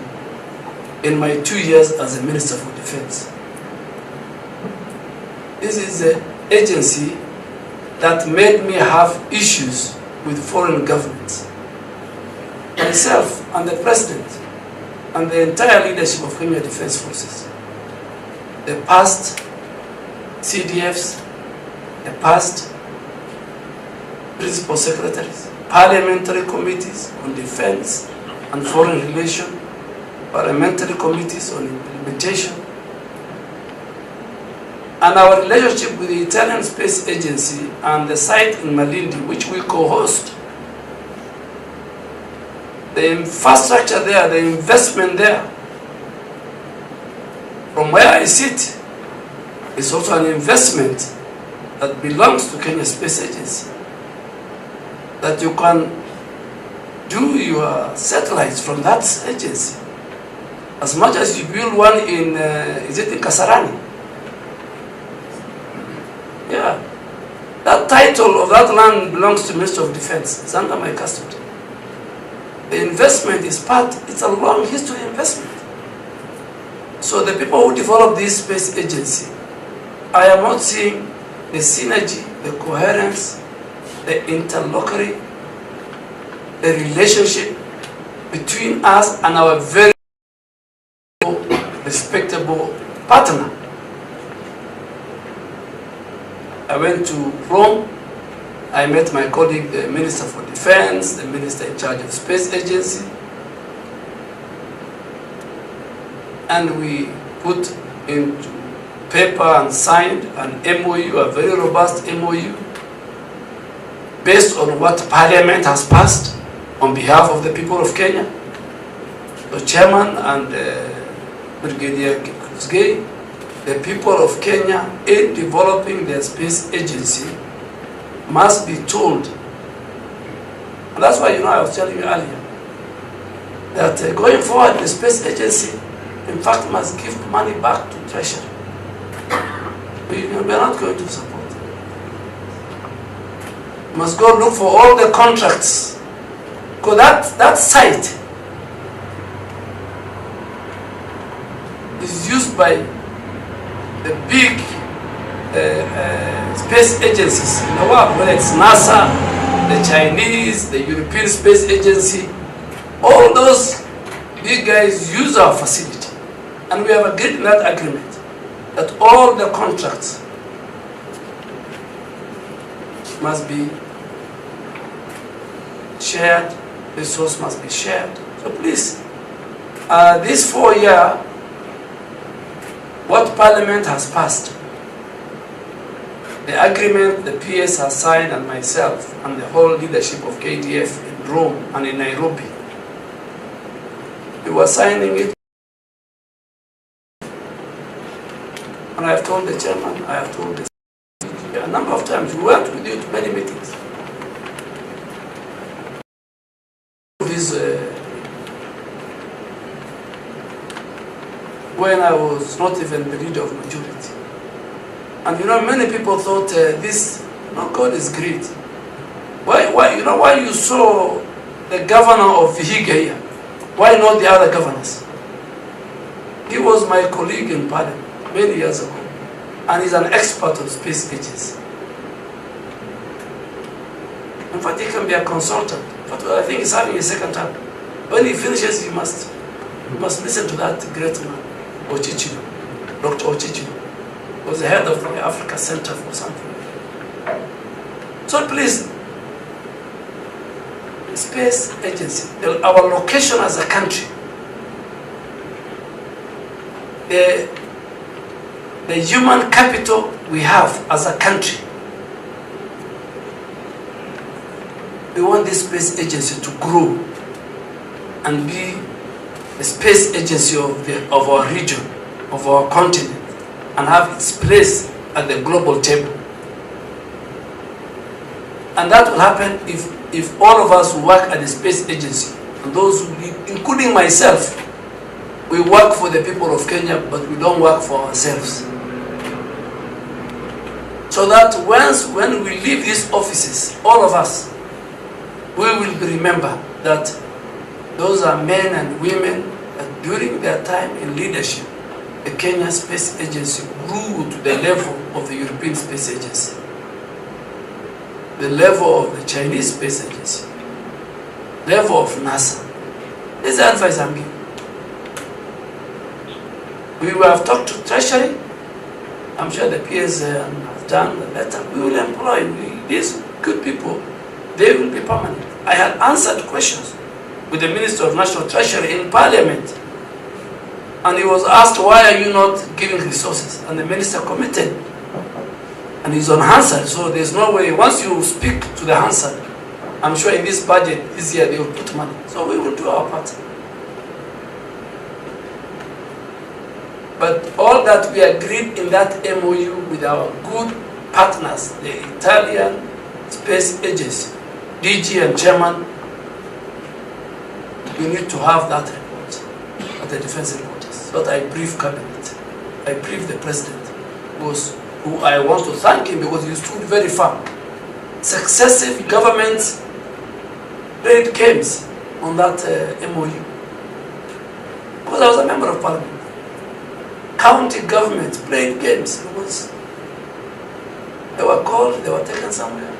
D: in my 2 years as a Minister for Defense. This is the agency that made me have issues with foreign governments. Myself and the President and the entire leadership of Kenya Defense Forces, the past CDFs, the past principal secretaries, parliamentary committees on defense and foreign relations, parliamentary committees on implementation, and our relationship with the Italian Space Agency and the site in Malindi, which we co-host. The infrastructure there, the investment there, from where I sit, is also an investment that belongs to Kenya Space Agency. That you can do your satellites from that agency. As much as you build one in, is it in Kasarani? Yeah. That title of that land belongs to the Ministry of Defense. It's under my custody. The investment is it's a long history investment. So the people who developed this space agency, I am not seeing the synergy, the coherence, the interlocutory, the relationship between us and our very respectable partner. I went to Rome. I met my colleague, the Minister for Defense, the Minister in charge of Space Agency, and we put into paper and signed an MOU, a very robust MOU, based on what Parliament has passed on behalf of the people of Kenya. The Chairman and Brigadier Kipkusgei, the people of Kenya, in developing their space agency, must be told. And that's why, I was telling you earlier, that going forward, the space agency, in fact, must give money back to Treasury. We are not going to support it. You must go look for all the contracts. Because that site is used by the big space agencies in the world, whether it's NASA, the Chinese, the European Space Agency. All those big guys use our facility. And we have agreed in that agreement that all the contracts must be shared, resource must be shared. So please, this 4-year, what Parliament has passed, the agreement the PS has signed and myself and the whole leadership of KDF in Rome and in Nairobi, we were signing it. And I have told the chairman, I have told the a number of times, we went with you to many meetings. When I was not even the leader of majority. And you know, many people thought God is great. Why you saw the governor of Vihiga here? Why not the other governors? He was my colleague in Parliament many years ago, and he's an expert on space agency. In fact, he can be a consultant. But I think he's having a second term. When he finishes, you must listen to that great man, Ochichi, Dr. Ochichi, was the head of the Africa Center for something. So please, space agency, our location as a country, the human capital we have as a country, we want this space agency to grow and be a space agency of our region, of our continent, and have its place at the global table. And that will happen if all of us work at the space agency, and those who lead, including myself, we work for the people of Kenya, but we don't work for ourselves. So that when we leave these offices, all of us, we will remember that those are men and women that during their time in leadership, the Kenya Space Agency grew to the level of the European Space Agency, the level of the Chinese Space Agency, level of NASA. This is the advice I'm giving. We will have talked to Treasury. I'm sure the PS have done the letter. We will employ these good people. They will be permanent. I had answered questions with the Minister of National Treasury in Parliament. And he was asked, why are you not giving resources? And the minister committed. And he's on Hansard, so there's no way. Once you speak to the Hansard, I'm sure in this budget this year they will put money. So we will do our part. But all that we agreed in that MOU with our good partners, the Italian Space Agency, DG and Chairman, we need to have that report at the Defense Headquarters. But I briefed Cabinet, I briefed the President, who I want to thank him because he stood very firm. Successive governments played games on that MOU. Because I was a member of Parliament. County governments played games because they were called, they were taken somewhere.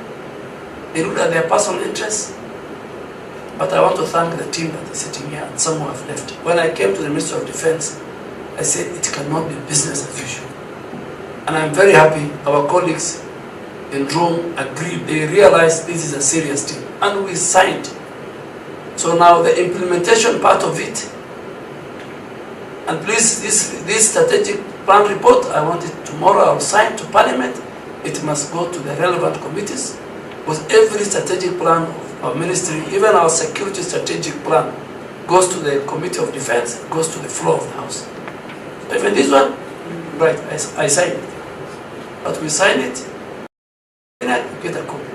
D: They looked at their personal interests. But I want to thank the team that is sitting here and some who have left. When I came to the Minister of Defense, I said it cannot be business as usual. And I'm very happy our colleagues in Rome agreed. They realized this is a serious thing. And we signed. So now the implementation part of it, and please, this strategic plan report, I want it tomorrow, I'll sign to Parliament. It must go to the relevant committees, because every strategic plan of our ministry, even our security strategic plan, goes to the Committee of Defense, goes to the floor of the House. So even this one, right, I signed it. But we sign it, and I get a copy.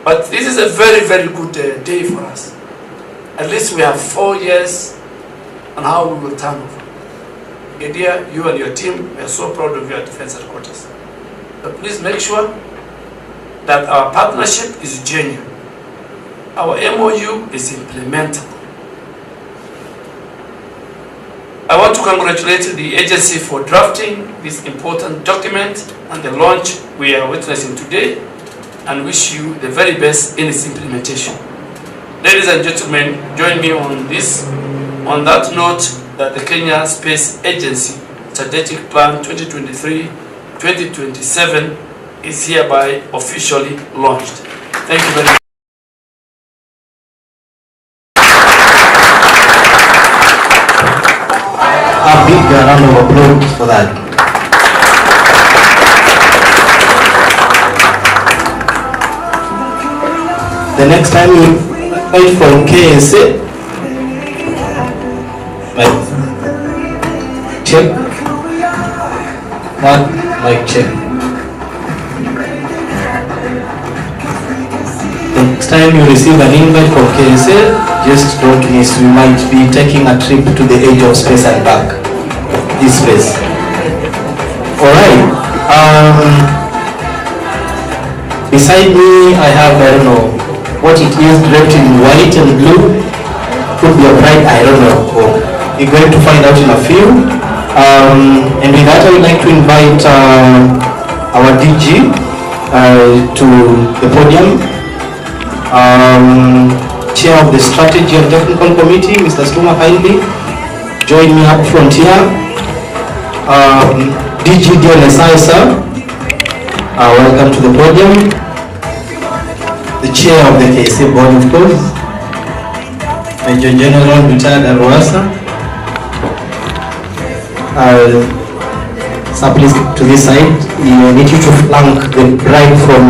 D: But this is a very, very good day for us. At least we have 4 years on how we will turn over. Idea, you and your team, we are so proud of you at Defense Headquarters. But please make sure that our partnership is genuine. Our MOU is implementable. I want to congratulate the agency for drafting this important document and the launch we are witnessing today, and wish you the very best in its implementation. Ladies and gentlemen, join me on that note that the Kenya Space Agency Strategic Plan 2023-2027 is hereby officially launched. Thank you very much.
B: A big round of applause for that. The next time we wait for KSA, check. One mic check. The next time you receive an invite from KSA, just don't miss. We might be taking a trip to the edge of space and back. This space. Alright. Beside me, I have, I don't know what it is, draped in white and blue. Could be a bride, I don't know. You're going to find out in a few. And with that, I would like to invite our DG to the podium. Chair of the Strategy and Technical Committee, Mr. Stuma Hailey, join me up front here. DG DNSI, sir, welcome to the podium. The Chair of the KSA Board, of course, Major General Retired Arwasa. Sir, please to this side. I need you to flank the bride from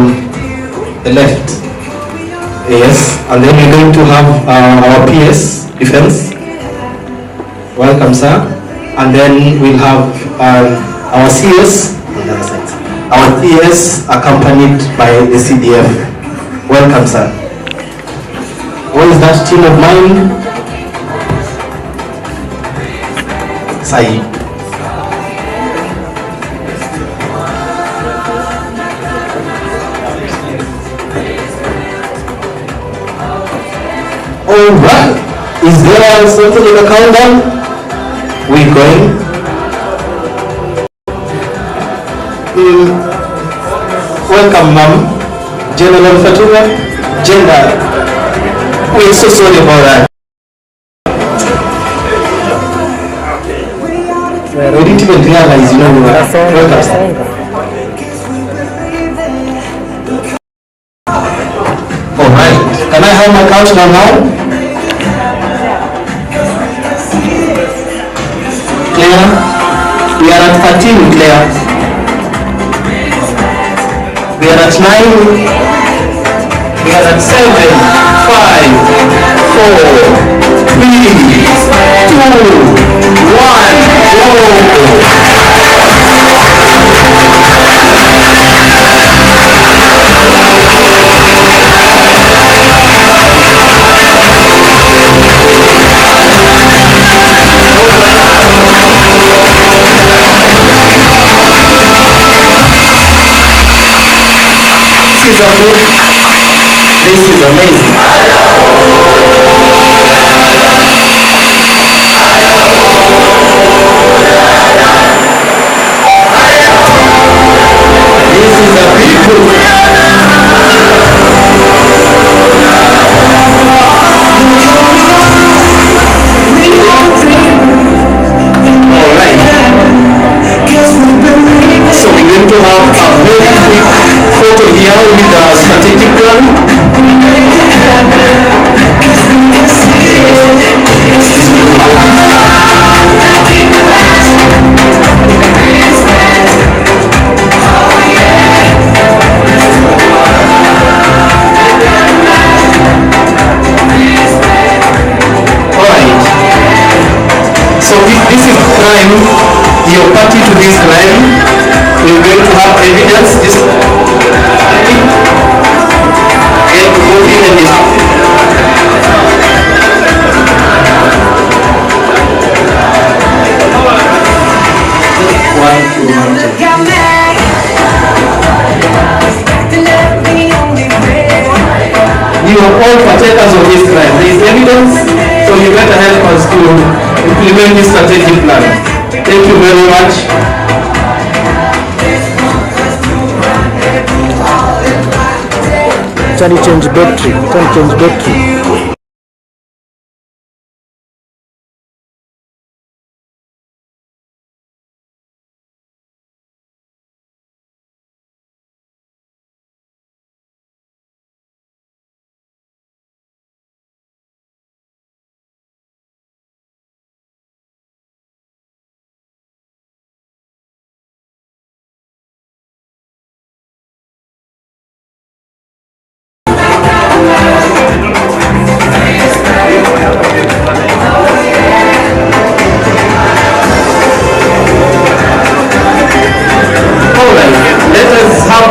B: the left. Yes, and then we're going to have our PS, Defense. Welcome, sir. And then we'll have our CS, our PS accompanied by the CDF. Welcome, sir. What is that team of mine? Sai. Alright, is there something in the countdown? We're going. Welcome, ma'am. General Fatuma. Gender. We're so sorry about that. We didn't even realize, you know, we were welcome. Alright, can I have my countdown now? Claire, we are at 13, Claire. We are at 9. We are at 7, 5, 4, 3, 2, 1, go! This is amazing. This is a beautiful. Alright. So we're going to have a very quick photo here with the strategic plan. Alright. So if this is crime, you're party to this crime, we're going to have evidence. This One, two, 1, 2.
M: this slide. There is evidence, so you better help us to implement this strategic plan. Thank you very much.
N: Can you change battery? Can you change battery?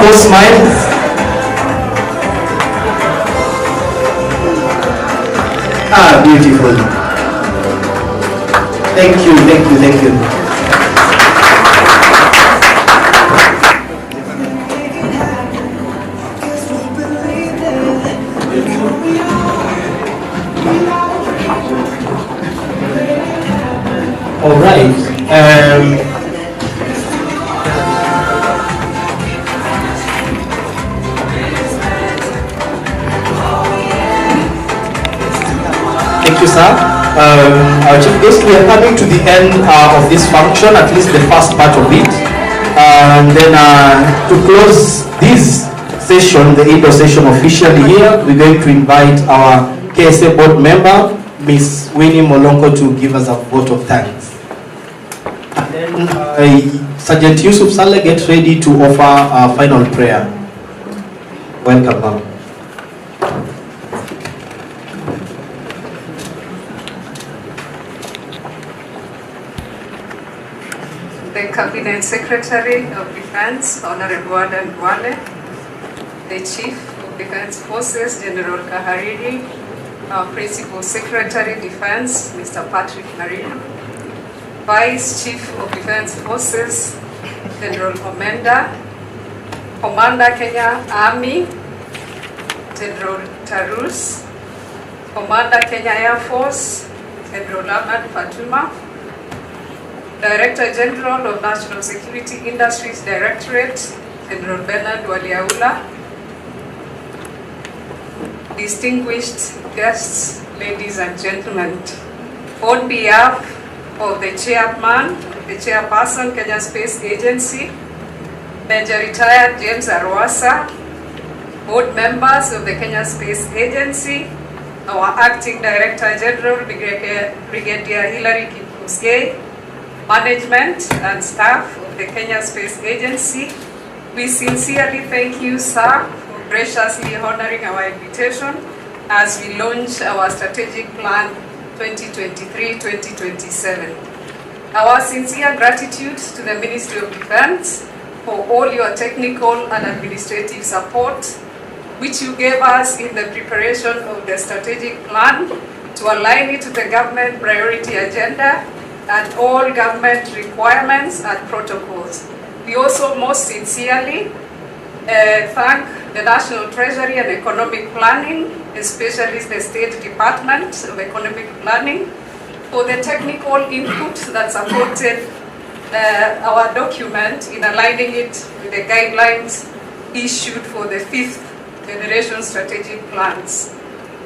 M: Those smiles. Ah, beautiful. Thank you, thank you, thank you. All right. Thank you, sir. Our chief guest, we are coming to the end of this function, at least the first part of it. And then to close this session, the indoor session officially here, we're going to invite our KSA board member, Ms. Winnie Molongo, to give us a vote of thanks. And then Sergeant Yusuf Saleh, get ready to offer our final prayer. Welcome, ma'am.
J: The Cabinet Secretary of Defense, Honorable Warden Wale, the Chief of Defense Forces, General Kahariri, our Principal Secretary Defense, Mr. Patrick Marino, Vice Chief of Defense Forces, General Commander Kenya Army, General Tarus, Commander Kenya Air Force, General Ahmad Fatuma, Director General of National Security Industries Directorate, General Bernard Waliaula, distinguished guests, ladies and gentlemen, on behalf of the chairperson, Kenya Space Agency, Major Retired James Arwasa, board members of the Kenya Space Agency, our Acting Director General, Brigadier Hilary Kipusgei, management and staff of the Kenya Space Agency, we sincerely thank you, sir, for graciously honoring our invitation as we launch our strategic plan 2023-2027. Our sincere gratitude to the Ministry of Defense for all your technical and administrative support, which you gave us in the preparation of the strategic plan to align it to the government priority agenda and all government requirements and protocols. We also most sincerely thank the National Treasury and Economic Planning, especially the State Department of Economic Planning, for the technical input that supported our document in aligning it with the guidelines issued for the 5th generation strategic plans.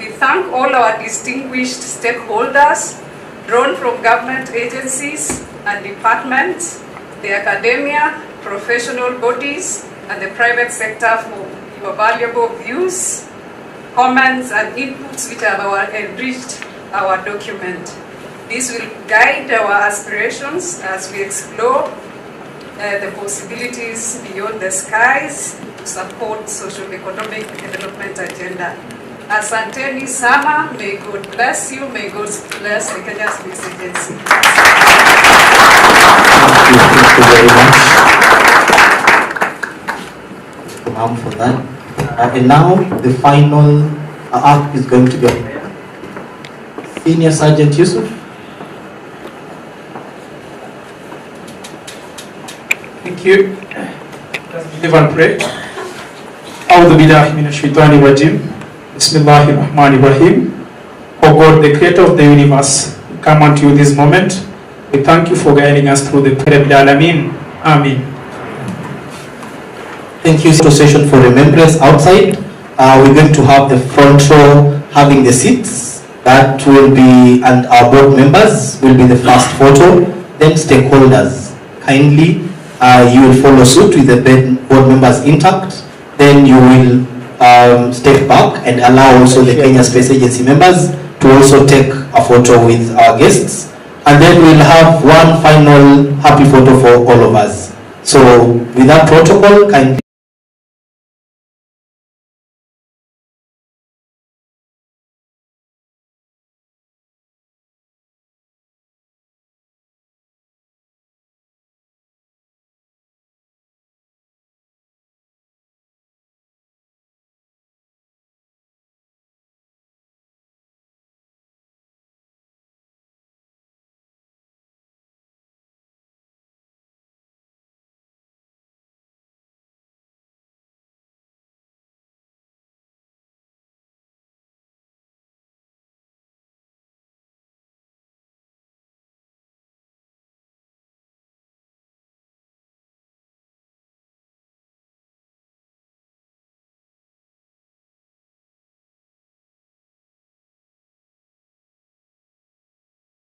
J: We thank all our distinguished stakeholders drawn from government agencies and departments, the academia, professional bodies, and the private sector for your valuable views, comments, and inputs which have enriched our document. This will guide our aspirations as we explore the possibilities beyond the skies to support socio-economic development agenda. Asanteni sana, may God bless you, may God bless the Kenya Space Agency.
M: Thank you very much, ma'am, for that. And now the final act is going to be Senior Sergeant Yusuf.
K: Thank you. Let's believe and pray. أعوذ بالله من الشيطان الرجيم. بسم الله الرحمن الرحيم. O God, the creator of the universe, come unto you this moment. We thank you for guiding us through the prayer. Amen. Amen.
M: Thank you. Session for remembrance outside. We're going to have the front row having the seats. That will be, and our board members will be the first photo. Then stakeholders, kindly, you will follow suit with the board members intact. Then you will step back and allow also the Kenya Space Agency members to also take a photo with our guests. And then we'll have one final happy photo for all of us. So with that protocol, kindly